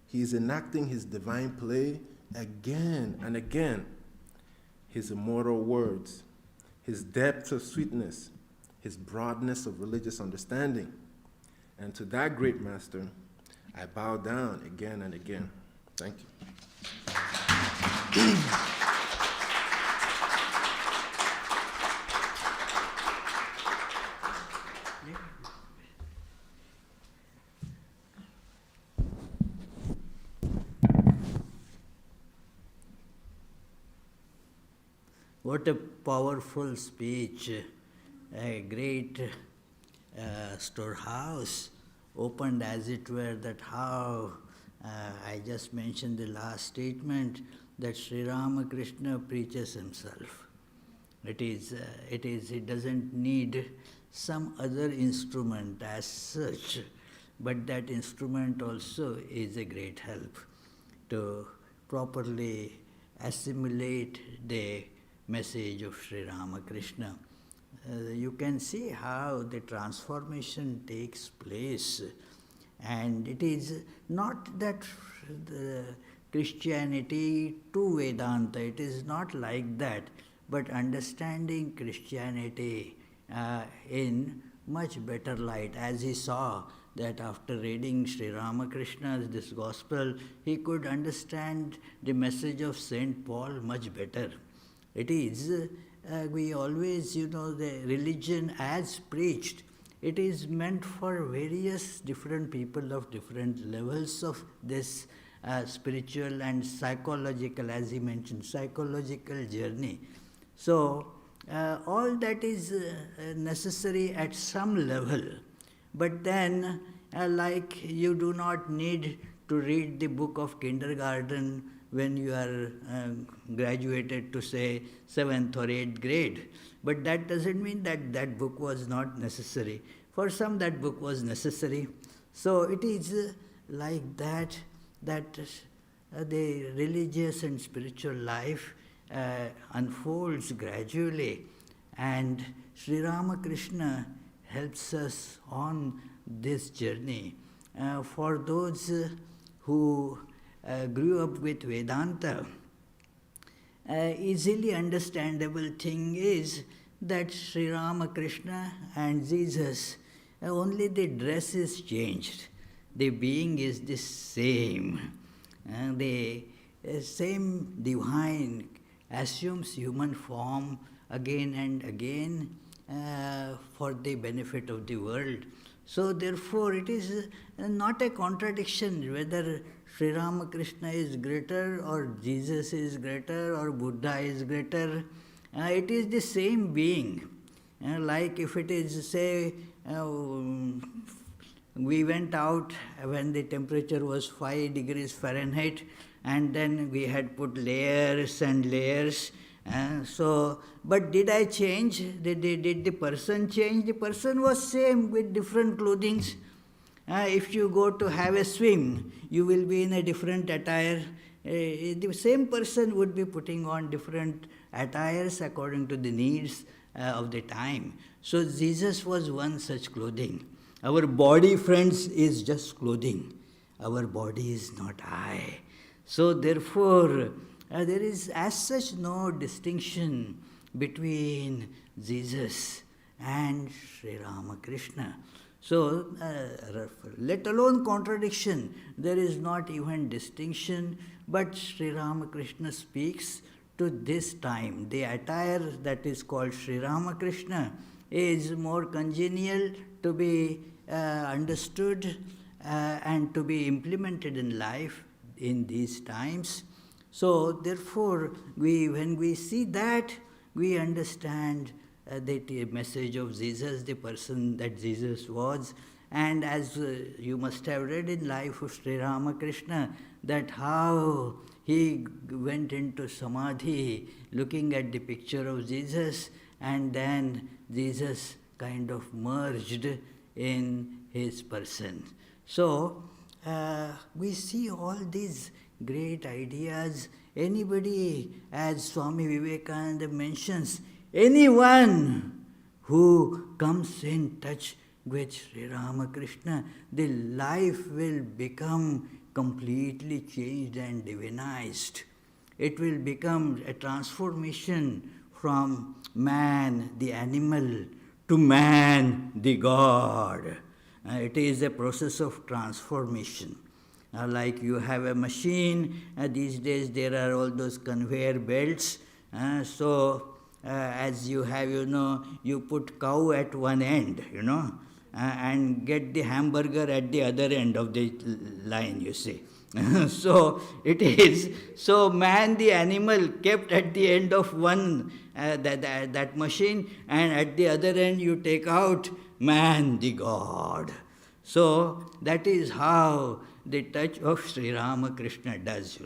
He is enacting his divine play again and again. His immortal words, his depth of sweetness, his broadness of religious understanding. And to that great master, I bow down again and again. Thank you. What a powerful speech, a great storehouse opened, as it were, that how I just mentioned the last statement that Sri Ramakrishna preaches himself. He doesn't need some other instrument as such, but that instrument also is a great help to properly assimilate the message of Sri Ramakrishna. You can see how the transformation takes place, and it is not that the Christianity to Vedanta, it is not like that, but understanding Christianity in much better light, as he saw that after reading Sri Ramakrishna's this gospel, he could understand the message of Saint Paul much better. It is, we always, the religion as preached, it is meant for various different people of different levels of this spiritual and psychological, as he mentioned, psychological journey. So, all that is necessary at some level. But then, like you do not need to read the book of kindergarten when you are graduated to, say, 7th or 8th grade. But that doesn't mean that that book was not necessary. For some, that book was necessary. So it is like that the religious and spiritual life unfolds gradually. And Sri Ramakrishna helps us on this journey. For those who grew up with Vedanta, easily understandable thing is that Sri Ramakrishna and Jesus, only the dress is changed. The being is the same. The same divine assumes human form again and again for the benefit of the world. So therefore it is not a contradiction whether Sri Ramakrishna is greater or Jesus is greater or Buddha is greater. It is the same being. Like if it is, say, we went out when the temperature was 5 degrees Fahrenheit, and then we had put layers and layers. But did I change? Did the person change? The person was same with different clothing. If you go to have a swim, you will be in a different attire. The same person would be putting on different attires according to the needs of the time. So Jesus was one such clothing. Our body, friends, is just clothing. Our body is not I. So therefore, there is as such no distinction between Jesus and Sri Ramakrishna. So, let alone contradiction, there is not even distinction, but Sri Ramakrishna speaks to this time. The attire that is called Sri Ramakrishna is more congenial to be understood and to be implemented in life in these times. So, therefore, when we see that, we understand the message of Jesus, the person that Jesus was. And as you must have read in life of Sri Ramakrishna, that how he went into samadhi looking at the picture of Jesus, and then Jesus kind of merged in his person. So we see all these great ideas. Anybody, as Swami Vivekananda mentions, anyone who comes in touch with Sri Ramakrishna, the life will become completely changed and divinized. It will become a transformation from man, the animal, to man, the God. It is a process of transformation. Like you have a machine, these days there are all those conveyor belts. As you have, you put cow at one end, and get the hamburger at the other end of the line, you see. So it is, so man, the animal, kept at the end of one, that machine, and at the other end you take out man, the God. So that is how the touch of Sri Ramakrishna does,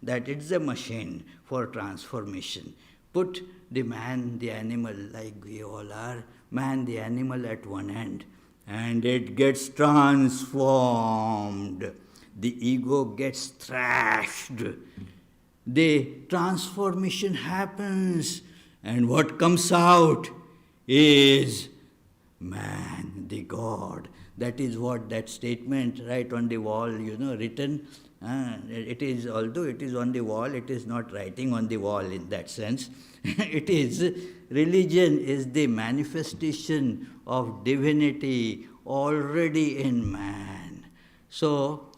that it's a machine for transformation. Put the man, the animal, like we all are, man, the animal at one end, and it gets transformed. The ego gets thrashed. The transformation happens, and what comes out is man, the God. That is what that statement right on the wall, written. It is, although it is on the wall, it is not writing on the wall in that sense. It is, religion is the manifestation of divinity already in man. So,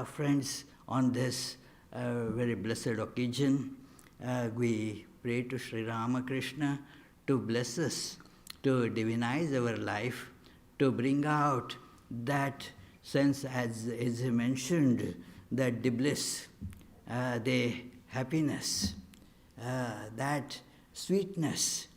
friends, on this very blessed occasion, we pray to Sri Ramakrishna to bless us, to divinize our life, to bring out that sense, as he mentioned, that the bliss, the happiness, that sweetness,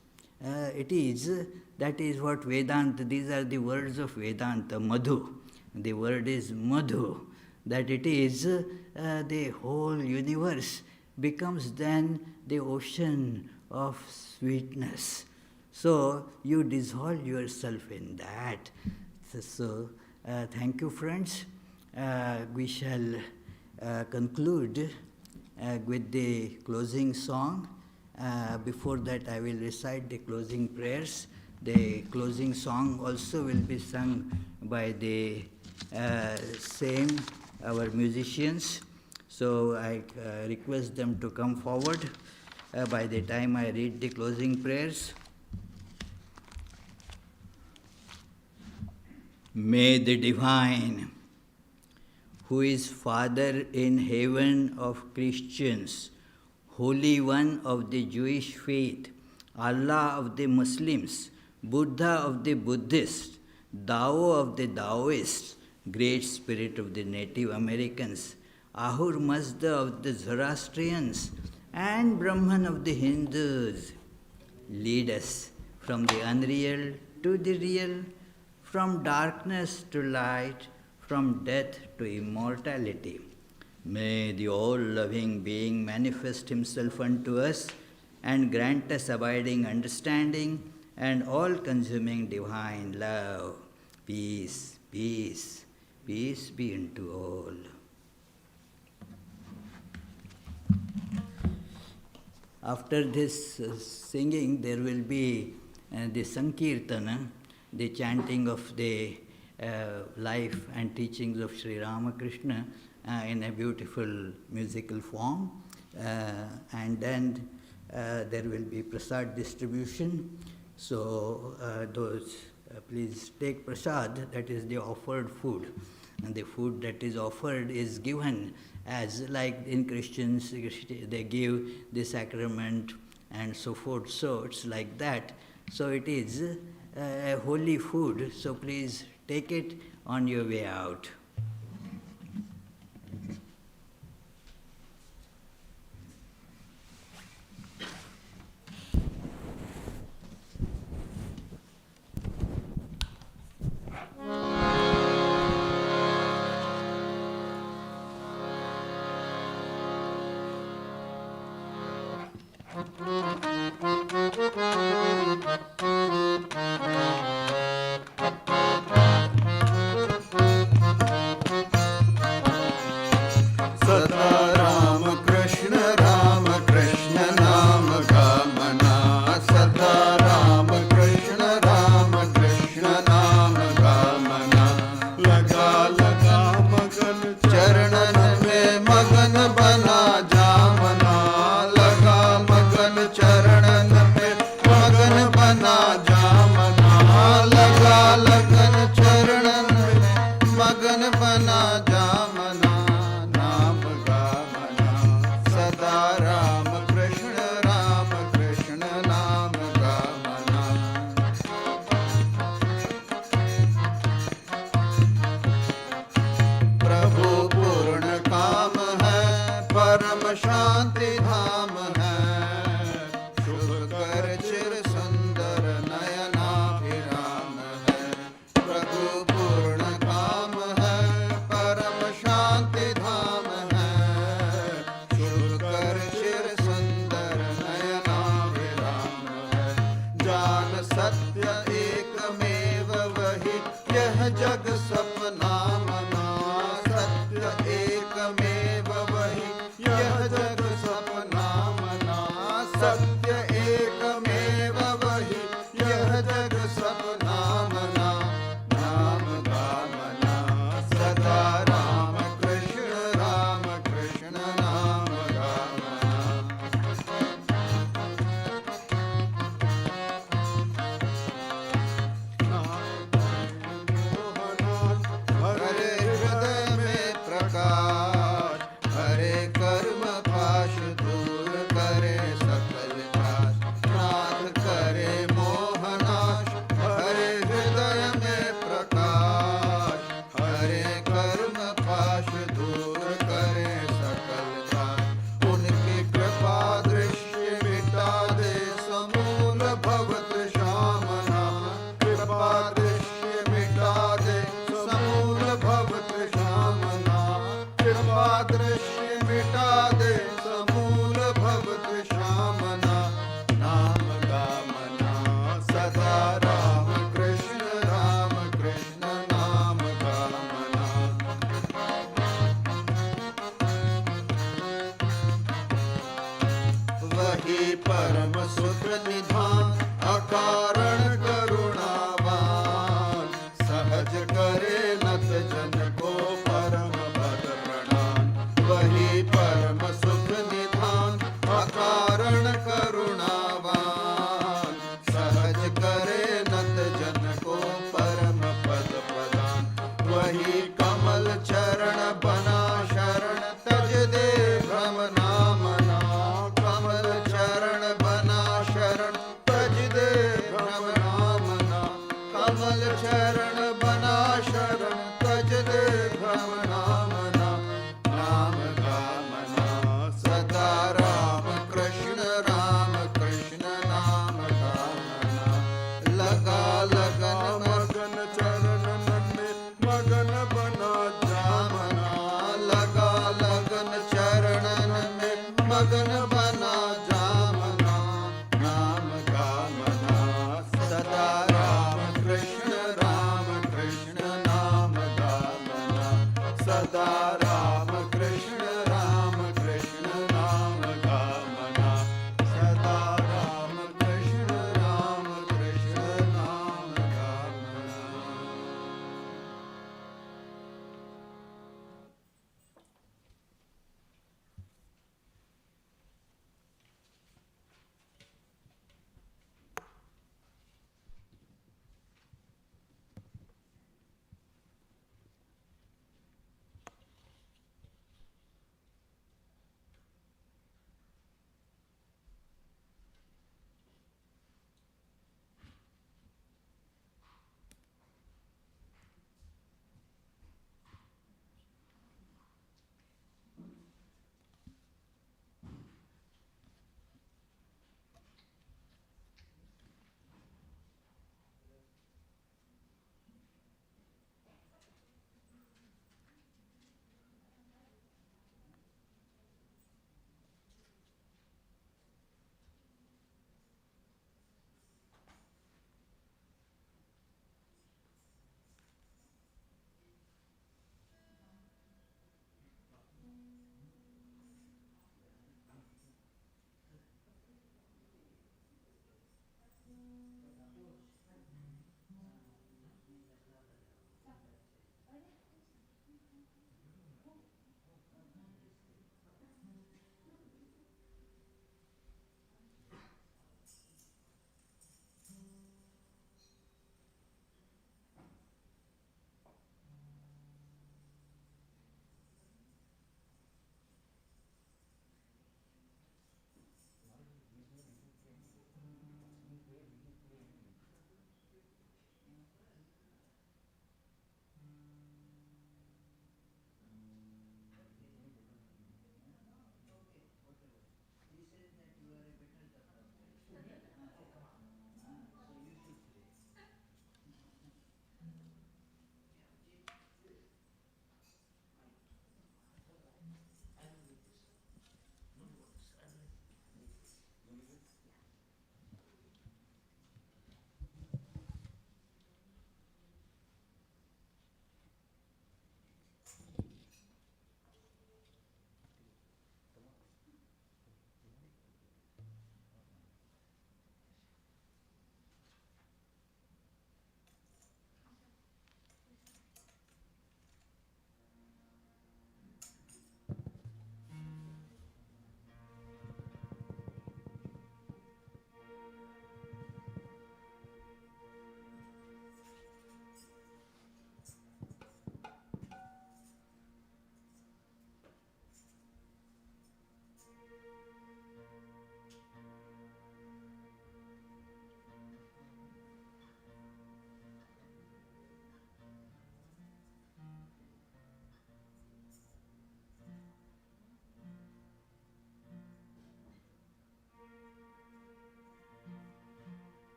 that is what Vedanta, these are the words of Vedanta, Madhu. The word is Madhu, that it is the whole universe becomes then the ocean of sweetness. So you dissolve yourself in that. So thank you, friends. We shall conclude with the closing song. Before that, I will recite the closing prayers. The closing song also will be sung by the same, our musicians. So I request them to come forward by the time I read the closing prayers. May the Divine, who is Father in heaven of Christians, Holy One of the Jewish faith, Allah of the Muslims, Buddha of the Buddhists, Tao of the Taoists, Great Spirit of the Native Americans, Ahur Mazda of the Zoroastrians, and Brahman of the Hindus, lead us from the unreal to the real, from darkness to light, from death to immortality. May the all-loving being manifest himself unto us and grant us abiding understanding and all-consuming divine love. Peace, peace, peace be unto all. After this singing, there will be the Sankirtana, the chanting of the life and teachings of Sri Ramakrishna in a beautiful musical form. And then there will be prasad distribution. So please take prasad, that is the offered food. And the food that is offered is given as, like in Christians, they give the sacrament and so forth. So it's like that. So it is a holy food. So please take it on your way out. लगा मगन चरणन में मगन बना जामना, लगा मगन चरणन में मगन बना जामना, लगा लगन चरणन में मगन बना जामना, नाम गामना सदा राम कृष्ण नाम गामना। प्रभु पूर्ण काम है, परम शांति धाम है, शुभ कर चिर सुंदर नयनाभिराम है। प्रभु पूर्ण काम है, परम शांति धाम है, शुभ कर चिर सुंदर नयनाभिराम है। जान सत्य एकमेव वही, यह जग सपना मना, सत्य एकमेव वही, यह जग सपना मना, सत्य एकमेव वही, यह जग सपना मना, नाम गामना सदा राम कृष्ण नाम गामना। हरे हृदय में प्रकाश, हरे कर्म पाश दूर करे सकल त्रास, नाथ करे मोहनाश। हरे हृदय में प्रकाश, हरे कर्म पाश दूर करे सकल त्रास। उनकी कृपा दृश्य मिटा दे समूल भवत श्यामना, कृपा दृश्य मिटा दे समूल भवत श्यामना, कृपा दृश्य मिटा दे समूल भवत श्यामना, नाम गामना सदा राम कृष्ण नाम गामना। वही परम सुख निधान, अकारण करुणावान, सहज करे नत जन को परम पद प्रणाम। वही परम सुख निधान, अकारण करुणावान, सहज करे नत जन को परम पद प्रदान। वही कमल चरण बना शरण, तज दे भ्रम नामना, कमल चरण बना शरण, तज दे भ्रम नामना, कमल चरण बना शरण, तज दे भ्रम नामना, नाम गामना सदा राम कृष्ण नाम गामना। लगा लगन मगन चरणन में मगन बना जामना, लगा लगन चरणन में मगन बना जामना, नाम गामना सदा राम कृष्ण नाम गामना, सदा राम कृष्ण नाम गामना, सदा राम कृष्ण नाम गामना।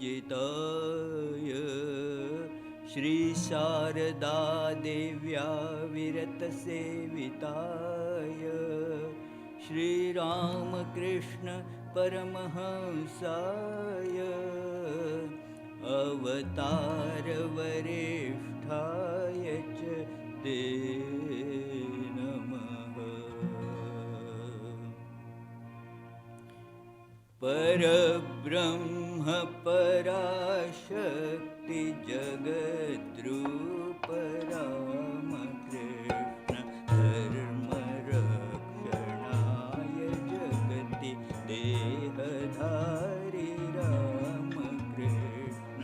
पूजिताय श्री शारदा देव्या विरतसेविताय श्री रामकृष्ण परमहंसाय अवतार वरिष्ठाय च ते नमः। परब्रह्म पराशक्ति जगद्रूप रामकृष्ण धर्मरक्षणाय जगति देहधारी रामकृष्ण।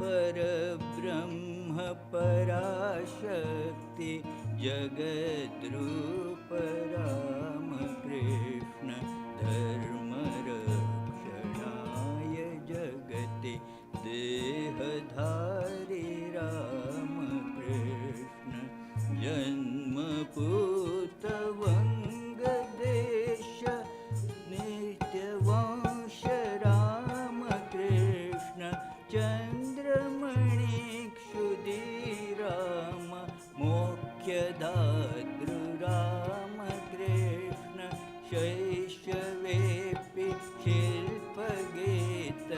परब्रह्म पराशक्ति जगद्रूप रामकृष्ण धर्मरक्षणाय जगति देहधारी रामकृष्ण। जन्मपूतवङ्गदेश नित्यवंश रामकृष्ण चन्द्रमणिक्षुदिराम मोक्षदातृ रामकृष्ण। शैशवेऽपि शिल्पगीत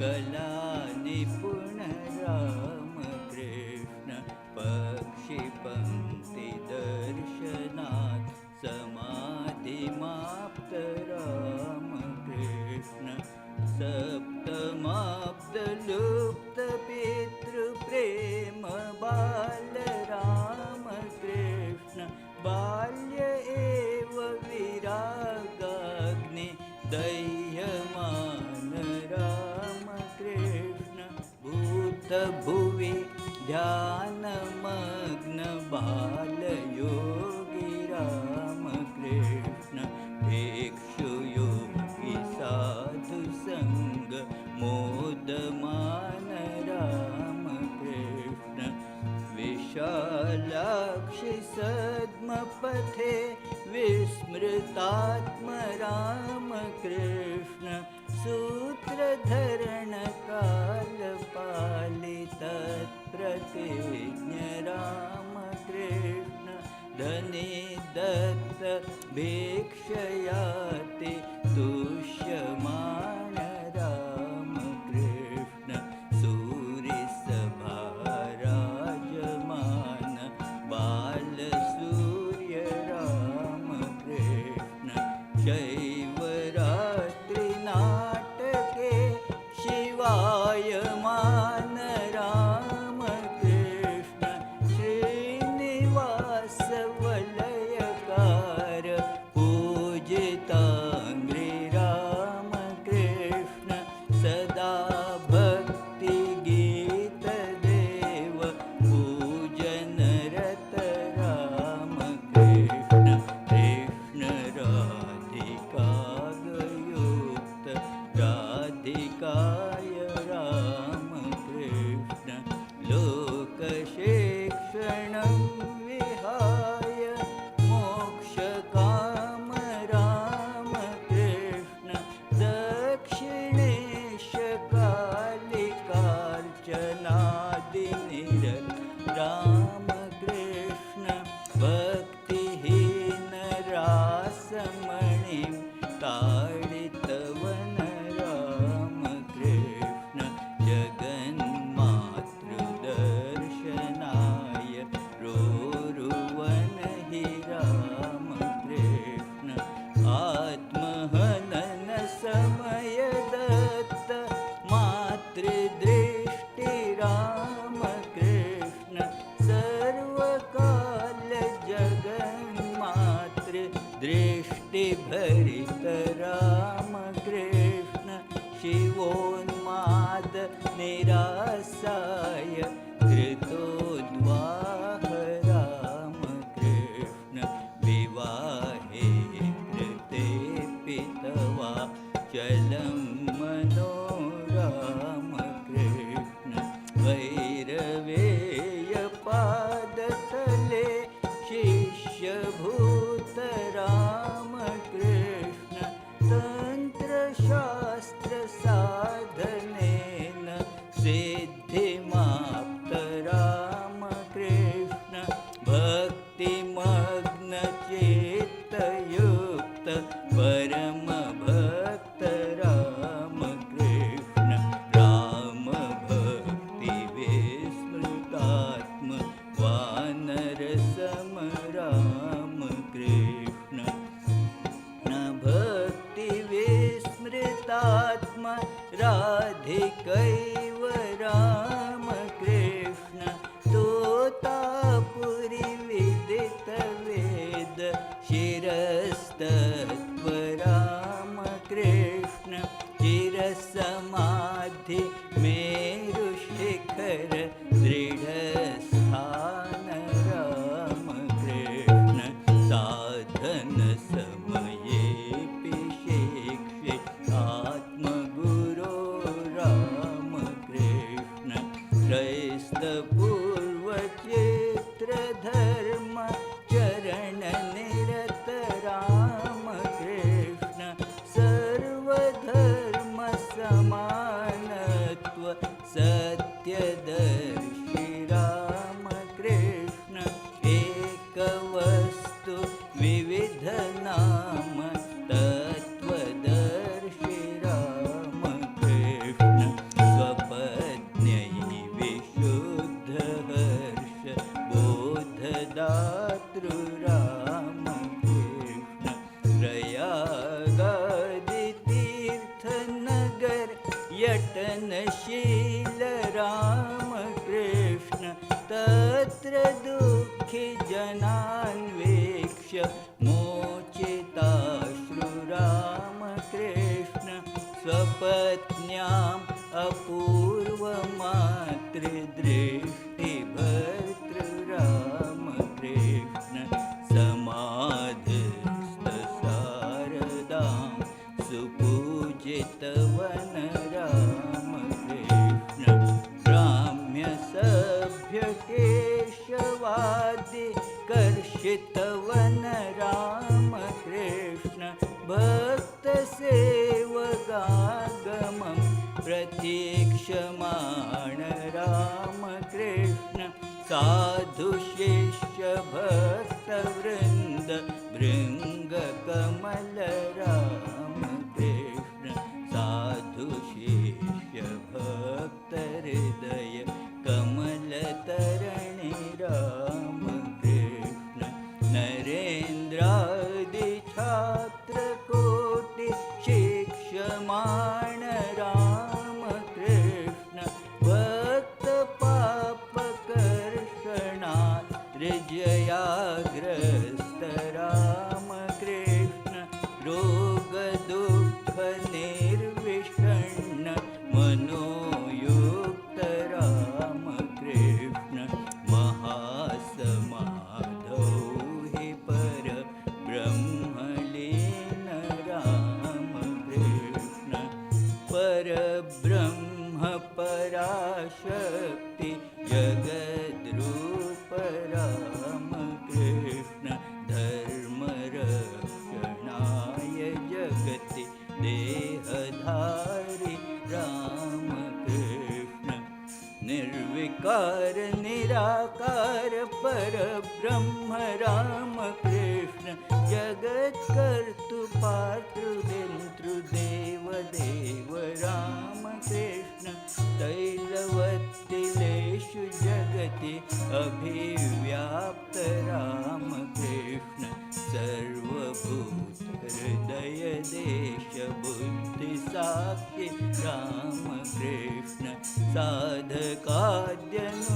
कलानिपुण रामकृष्ण। पक्षिपङ्क्तिदर्शनात् समाधिमाप्त रामकृष्ण। सप्तमाब्दलुप्तपितृप्रेम बाल रामकृष्ण। बाल्य एव विरागाग्नि दह्यमान रामकृष्ण। भूतभुवि ध्यानमग्न बालयोगी रामकृष्ण। भिक्षुयोगी साधुसङ्ग मोदमान रामकृष्ण। विशालाक्षि सद्मपथे विस्मृतात्म रामकृष्ण। सूत्रधरण कालपालितत्प्रतिज्ञ रामकृष्ण। धनी दत्त भिक्षयाति तुष्यमान रामकृष्ण। सूरिसभाराजमान बालसूर्य रामकृष्ण। शैवरात्रिनाटके शिवायमान रामकृष्ण। श्रीनिवास वलयकार पूजिताङ्घ्रि रामकृष्ण। सदा भक्तिगीतदेव पूजनरत रामकृष्ण। कृष्ण राधिकागयुक्त राधिकाय रामकृष्ण। लोकशिक्षणं विहाय मोक्षकाम रामकृष्ण। दक्षिणेश कालिकार्चनादिनिरत रामकृष्ण। भक्तिहीन रासमणिं ताडितवन रामकृष्ण। जगन्मातृदर्शनाय रोरुवन हि रामकृष्ण। आत्महनन समय दत्त मातृदृष्टि रामकृष्ण। सर्वकाल जगन्मातृदृष्टिभरित रामकृष्ण। शिवोन्माद निरासाय कृतोद्वाह रामकृष्ण। विवाहे कृते पितवा चलं मनो रामकृष्ण। वैरवेय पादतले शिष्यभूत रामकृष्ण। तन्त्रशास्त्र साधने दृढस्थान राम कृष्ण साधन समयेऽपि शिक्षे आत्मगुरो राम कृष्ण त्रैस्तपूर्वचित्रधर्म चरण निरत राम कृष्ण सर्वधर्म समानत्व सत्यदर्शि राम कृष्ण एकवस्तु विविध नाम तत्त्वदर्शि राम कृष्ण स्वपत्न्यै विशुद्ध हर्ष बोधदातृ राम कृष्ण प्रयागादि तीर्थनगर यटनशील राम कृष्ण तत्र दुःखि जनान्वेक्ष्य मोचिताश्रु राम कृष्ण स्वपत्न्याम् अपूर्वमातृदृष्टिभर्तृ राम कृष्ण समाधिस्थ शारदां सुपूजितवन राम कृष्ण ब्राह्म्य सभ्य केशवादि कर्षितवन राम कृष्ण भक्त सेवगागमं प्रतीक्षमाण राम कृष्ण साधु शिष्य भक्त वृंद भृंग कमल राम कृष्ण साधु शिष्य भक्त हृदय कमल तरणि राम कृष्ण नरेन्द्रादि छात्र कोटि शिक्षमाण राम कृष्ण भक्त पाप कर्षणात् हृजयाग्रस्त राम कृष्ण रोग दुःख निर्विषण्ण मनोयुक्त राम कृष्ण महासमाधौ हि पर ब्रह्मलीन राम कृष्ण परब्रह्म पराशक्ति जगद्रूप राम कृष्ण धर्मरक्षणाय जगति देहधारी राम कृष्ण निर्विकार निराकार परब्रह्म राम कृष्ण जगत्कर्तृ पातृ देव देव राम कृष्ण तैलवत्तिलेषु जगति अभिव्याप्त राम कृष्ण सर्वभूत हृदय देश बुद्धि साक्षी राम कृष्ण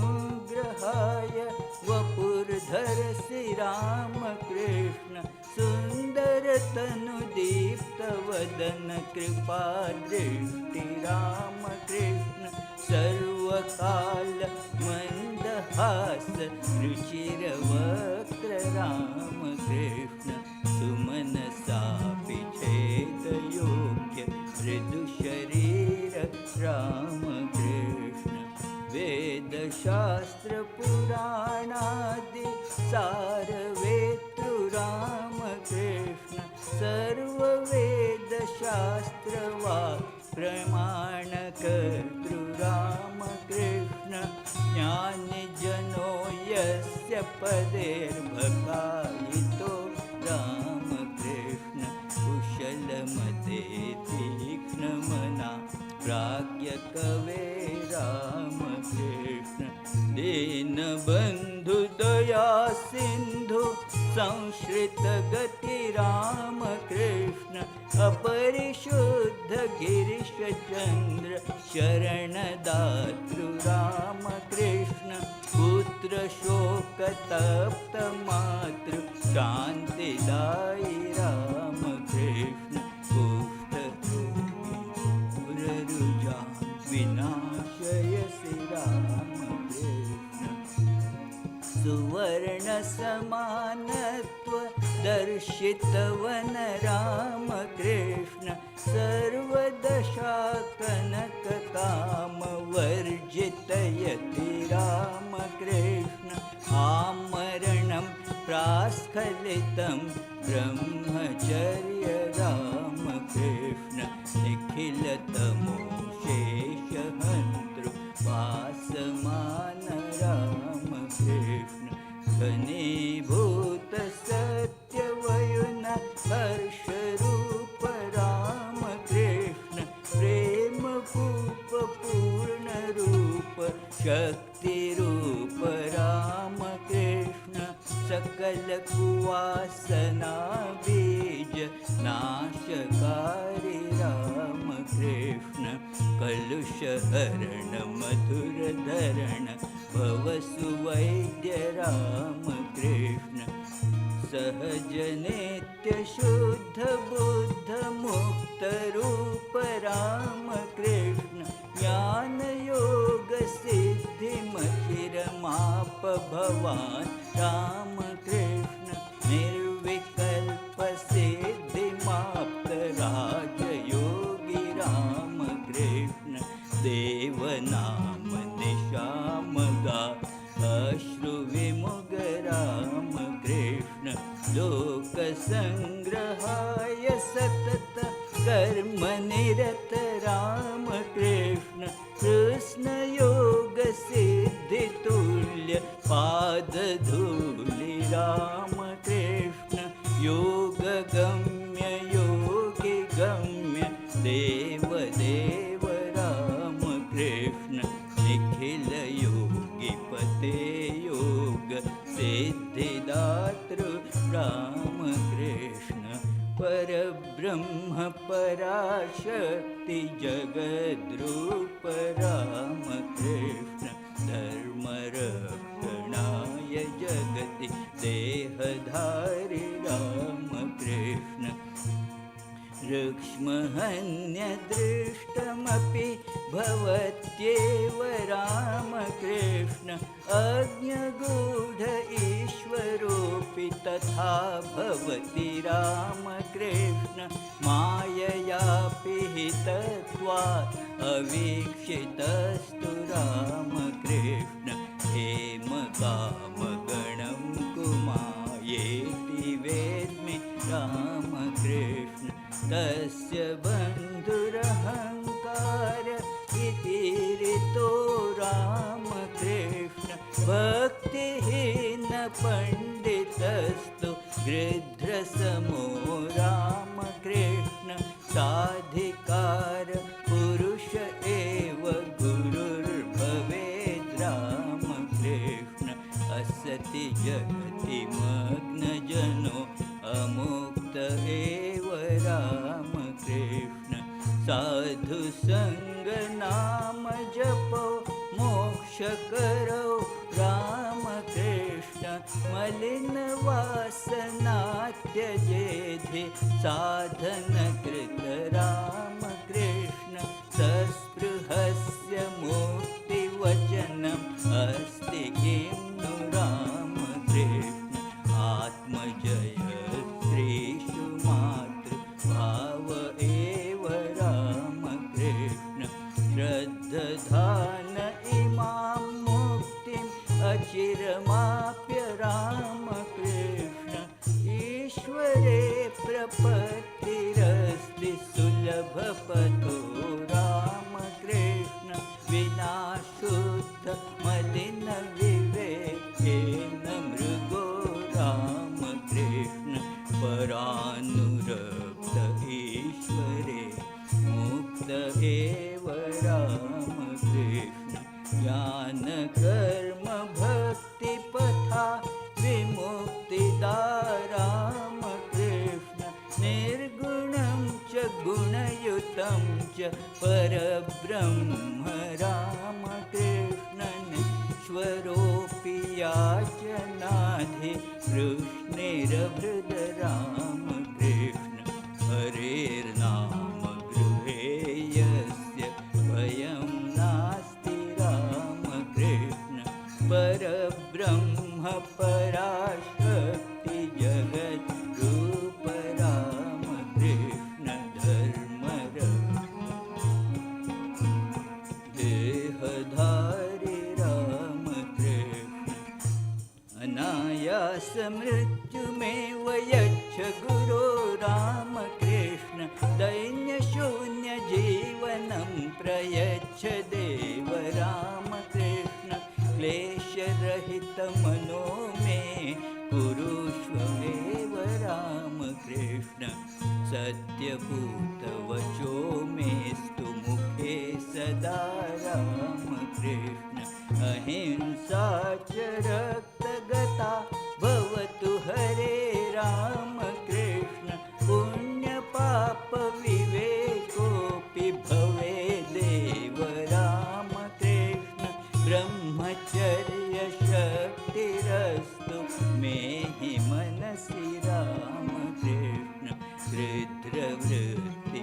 साधकाद्यनुग्रहाय वपुर्धर श्री राम कृष्ण सुंदर तनु दीप्त वदन कृपा दृष्टि राम कृष्ण सर्वकाल मंदहास रुचिर वक्त्र राम कृष्ण सुमन सापि छेद योग्य मृदु शरीर राम कृष्ण वेद शास्त्र पुराणादि सार वेतृ राम कृष्ण सर्व वेद शास्त्र वा प्रमाण कर्तृ राम कृष्ण ज्ञानी जनो यस्य पदेर्भकायितो राम कृष्ण कुशलमते तीक्ष्ण मना प्राज्ञ कवे राम कृष्ण दीनबन्धु दया सिंधु संश्रित गति राम कृष्ण अपरिशुद्ध गिरीश चंद्र शरणदातृ राम कृष्ण पुत्र शोक तप्त मातृ शांतिदायी राम कृष्ण कुष्ठ रोगी रुजा विनाशय श्री राम सुवर्णसमानत्व दर्शितवन रामकृष्ण सर्वदशा कनककामवर्जितयति रामकृष्ण आमरणं प्रास्खलितं ब्रह्मचर्य रामकृष्ण निखिलतमो शेषहन्तृ वासमान रामकृष्ण घनीभूत सत्यवयुन हर्षरूप रामकृष्ण प्रेमकूप पूर्णरूप शक्तिरूप रामकृष्ण सकल कुवासना बीज नाशकारी रामकृष्ण कलुषहरण मधुरधरण भवसुवैद्य रामकृष्ण सहज नित्य शुद्ध बुद्ध मुक्त रूप रामकृष्ण ज्ञान योग सिद्धि मचिरमाप भवान रामकृष्ण निर्विकल्प सिद्धिमाप्त राजयोगी रामकृष्ण देवनाम निशामगा अश्रुविमुग रामकृष्ण लोकसंग्रहाय सतत कर्मनिरत रामकृष्ण कृष्णयोग सिद्धितुल्य पादधूलि रामकृष्ण योगगम्य योगी गम्य देवदेव रामकृष्ण निखिल योगिपते योग सिद्धिदातृ रामकृष्ण परब्रह्म पराशक्ति जगद्रूप रामकृष्ण धर्मरक्षणाय जगति देहधारी रामकृष्ण ऋक्ष्महन्यदृष्टमपि भवत्येव रामकृष्ण अज्ञगूढ ईश्वरोऽपि तथा भवति रामकृष्ण मायया पिहितत्वात् अवीक्षितस्तु रामकृष्ण हेमकामगणं कुमायेति वेद्मि रामकृष्ण तस्य बन्धुरहङ्कार इति ऋतो रामकृष्ण भक्तिहीन पण्डितस्तु गृध्रसमो रामकृष्ण साधिकार पुरुष एव गुरुर्भवेद् रामकृष्ण असति जगति मग्नजनो अमुक्त एव रामकृष्ण साधु संग नाम जपो मोक्ष करो रामकृष्ण मलिन वासना त्यजेधि साधन कृत रामकृष्ण सस्पृहस्य मुक्तिवचनम् अस्ति किं नु रामकृष्ण आत्मजय स्त्रीषु मातृभाव एव रामकृष्ण श्रद्धधान इमां मुक्तिम् अचिरमाप्य रामकृष्ण ईश्वरे प्रपत्तिरस्ति सुलभपथो रामकृष्ण विना शुद्ध मलिन विवेकेन मृगो रामकृष्ण परानुरक्त ईश्वरे मुक्त एव रामकृष्ण ज्ञान कर्म भक्ति पथा विमुक्तिदा रामकृष्ण निर्गुणं च गुणयुतं च परब्रह्म रामकृष्ण ईश्वरोऽपि याचनाधि कृष्णेरभृद रामकृष्ण हरेर्नाम गृहे यस्य भयं नास्ति रामकृष्ण परब्रह्म पराशक्ति जगत रूप राम कृष्ण धर्म देहधारी राम कृष्ण अनायास मृत्यु में वयच्छ गुरो राम कृष्ण दैन्य शून्य जीवनं प्रयच्छ देव राम कृष्ण क्लेशरहित मनो में कुरुष्वेव राम कृष्ण सत्यपूत वचो मेस्तु मुखे सदा राम कृष्ण अहिंसा च रक्तगता भवतु हरे राम कृष्ण पुण्य पाप विवेकोऽपि भवे देव राम कृष्ण ब्रह्मचर्य शक्तिरस्तु मे हि मनसि राम कृष्ण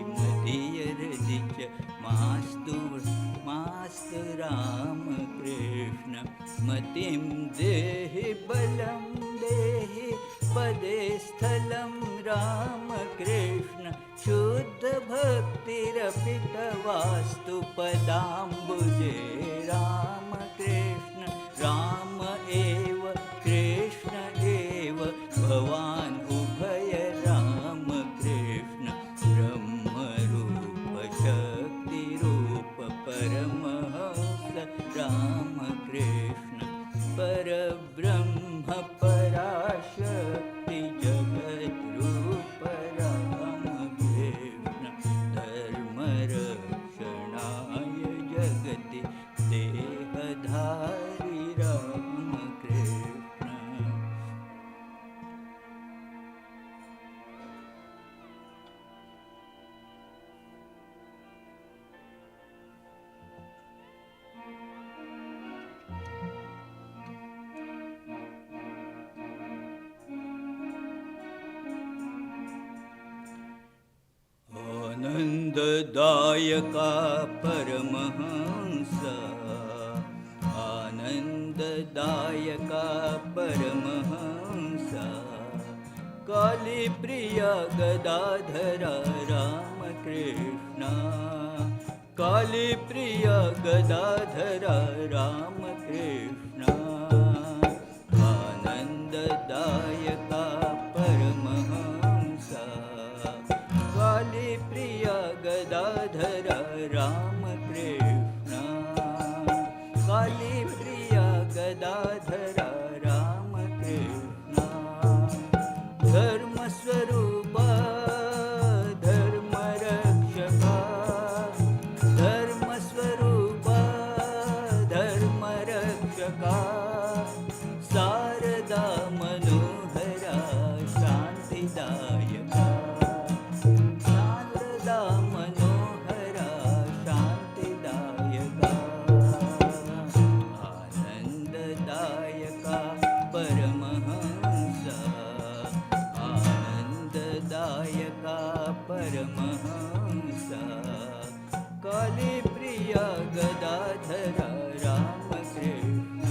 हृद्रवृत्तिमधियरधि च मास्तु राम कृष्ण मतिं देहि बलं देहि पदे स्थलं राम कृष्ण शुद्ध भक्तिरपि तवास्तु पदाम्बुजे राम कृष्ण राम एव कृष्ण एव भवान् उभय राम कृष्ण ब्रह्मरूप शक्तिरूप परमहंस राम कृष्ण परब्रह्म पराशक्ति जगद्रूप राम कृष्ण धर्मरक्षणाय जगति देहधारी राम कृष्ण आनन्ददायका परमहंस आनन्ददायका परमहंस कालीप्रिया गदाधरा रामकृष्ण कालीप्रिया गदाधरा रामकृष्ण आनन्ददायका परमहंस कालीप्रिया गदाधरा रामकृष्ण कालीप्रिया गदाधरा रामकृष्ण धर्मस्वरूपा धर्मरक्षका धर्मस्वरूपा धर्मरक्षका शारदा मनोहरा शान्तिदायका शारदा मनोहरा शान्तिदायका आनन्ददायका परमहंस आनन्ददायका परमहंस कालीप्रिया गदाधरा रामकृष्ण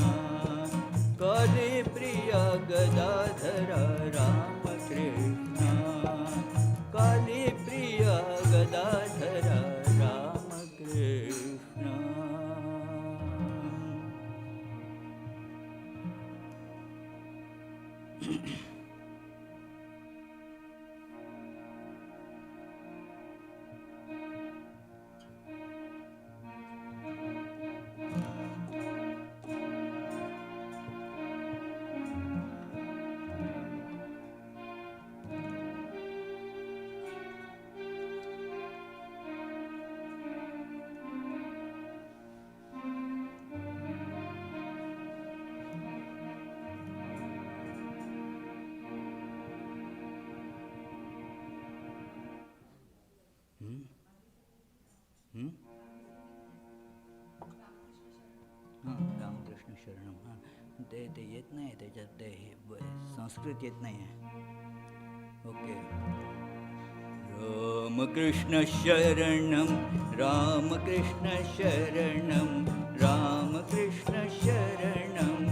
कालीप्रिया गदाधरा रामकृष्ण कालीप्रिया गदाधरा रामकृष्ण रामकृष्ण शरणम हां ते येत नाही त्याच्यात ते संस्कृत येत नाही आहे ओके रामकृष्ण शरणम रामकृष्ण शरणम रामकृष्ण शरणम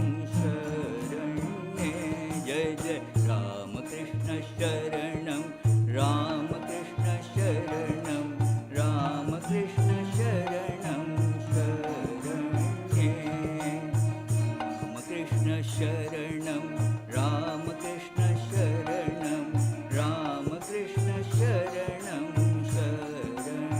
Krishna Sharanam, Rama Krishna Sharanam, Rama Krishna Sharanam, Sharanam.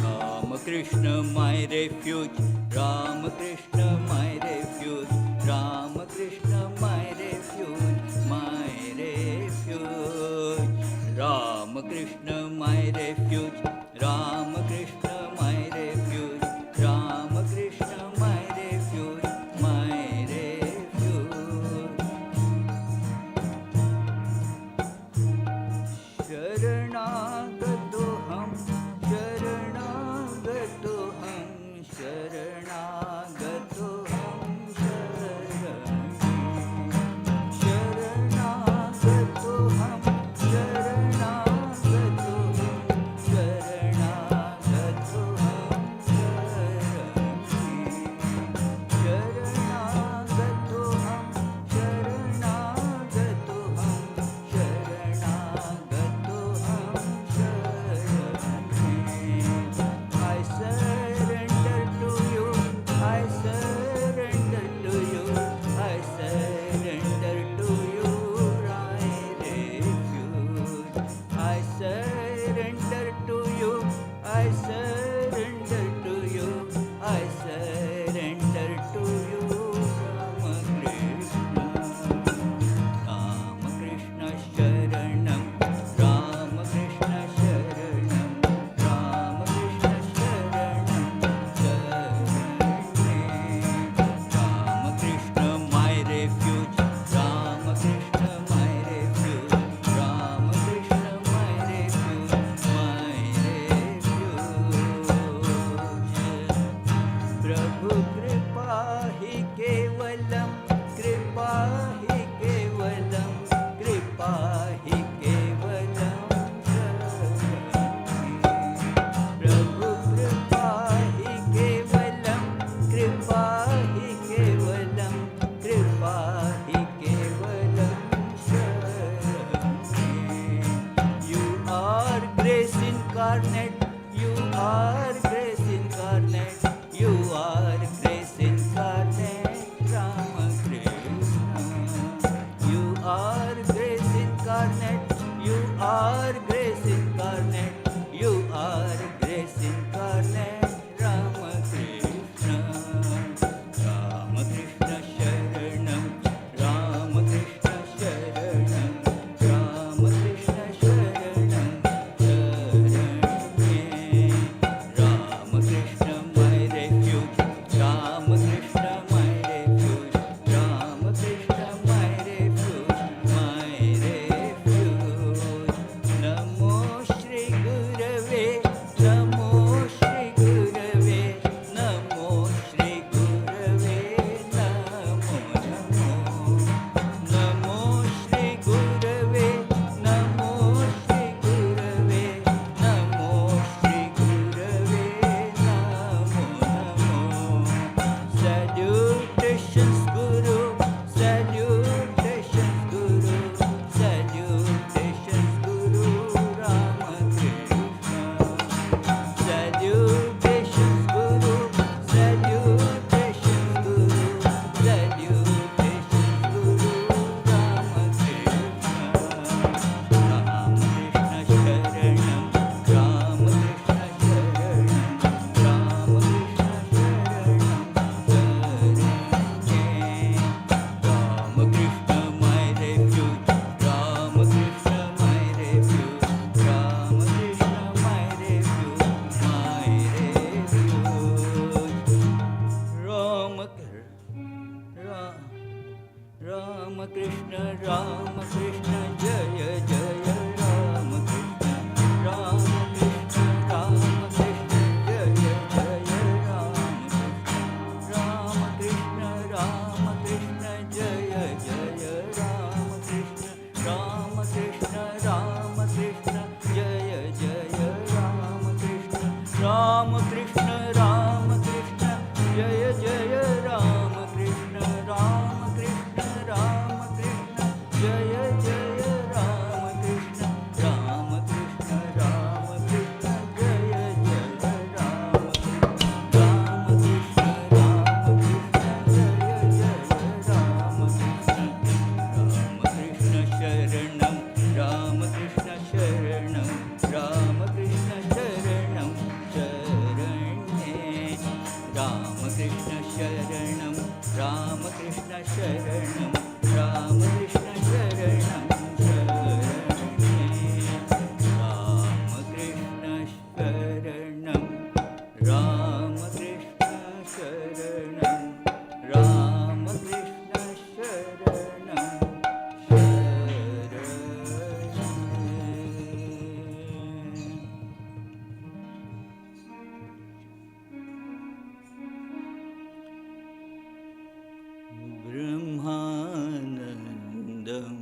Rama Krishna my refuge, Rama Krishna my refuge, Rama Krishna my refuge, my refuge. Rama Krishna my refuge, Rama Krishna my refuge, Rama Krishna my refuge, my refuge. Sharanagatoham, Sharanagatoham, Sharanagatoham, Sharanagatoham, Sharanagatoham, Jaya Jaya Rama Krishna शरणं रामकृष्ण शरणं शरणे रामकृष्ण शरणं रामकृष्ण शरणं रामकृष्ण शरणं ब्रह्मानन्दं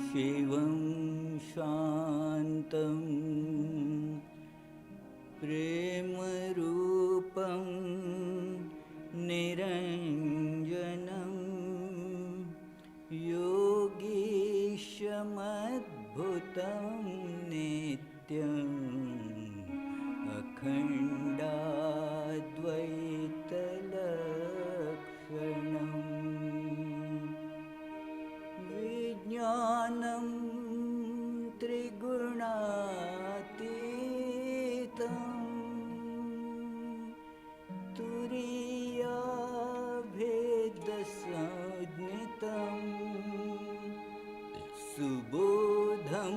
शिवं शान्तं प्रेमरूपं निरञ्जनं योगीशमद्भुतं नित्यम् अखण्डाद्वैतलक्षणम् विज्ञानं त्रिगुणातीतं तुरीयाभेदसंज्ञितं सुबोधं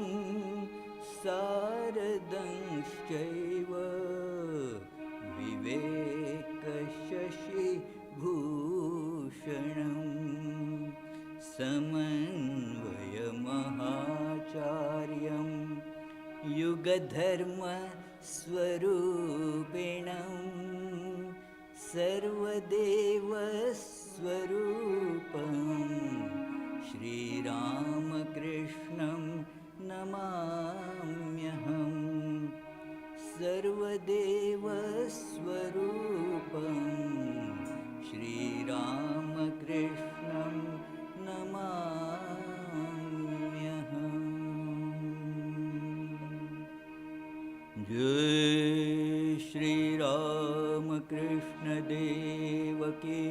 सारदंश्चैव विवेकशशिभूषणम् समन्वयमहाचार्यं युगधर्मस्वरूपिणं सर्वदेवस्वरूपं श्रीरामकृष्णं नमाम्यहं सर्वदेवस्वरूपं श्रीरामकृष्णं नमाम्यहम् जय श्री रामकृष्ण देव की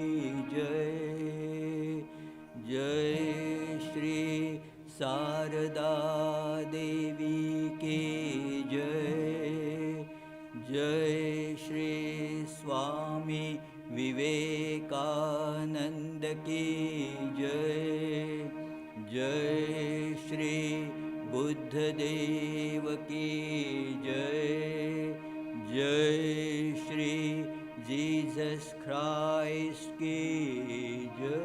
जय जय श्री शारदा देवी की जय जय श्री स्वामी विवेकानंद की जय जय श्री बुद्धदेव की जय जय श्री जीसस क्राइस्ट की जय.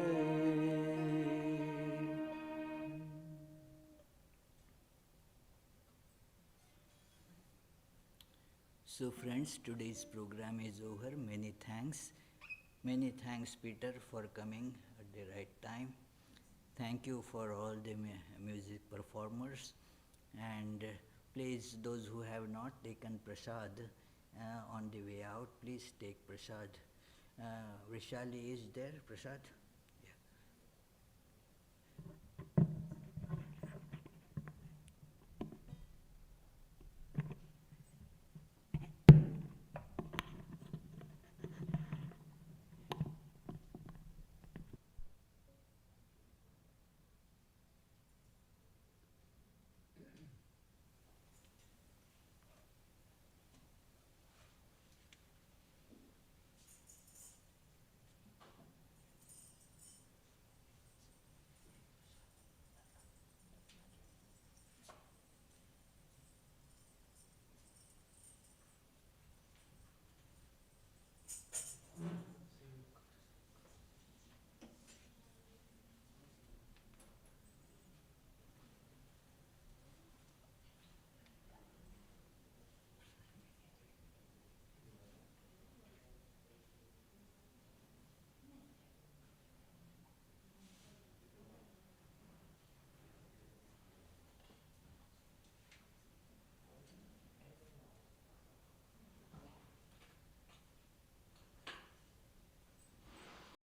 So friends, today's program is over. Many thanks. Many thanks, Peter, for coming at the right time. Thank you for all the music performers. And please, those who have not taken prasad on the way out, please take prasad. Rishali, is there prasad?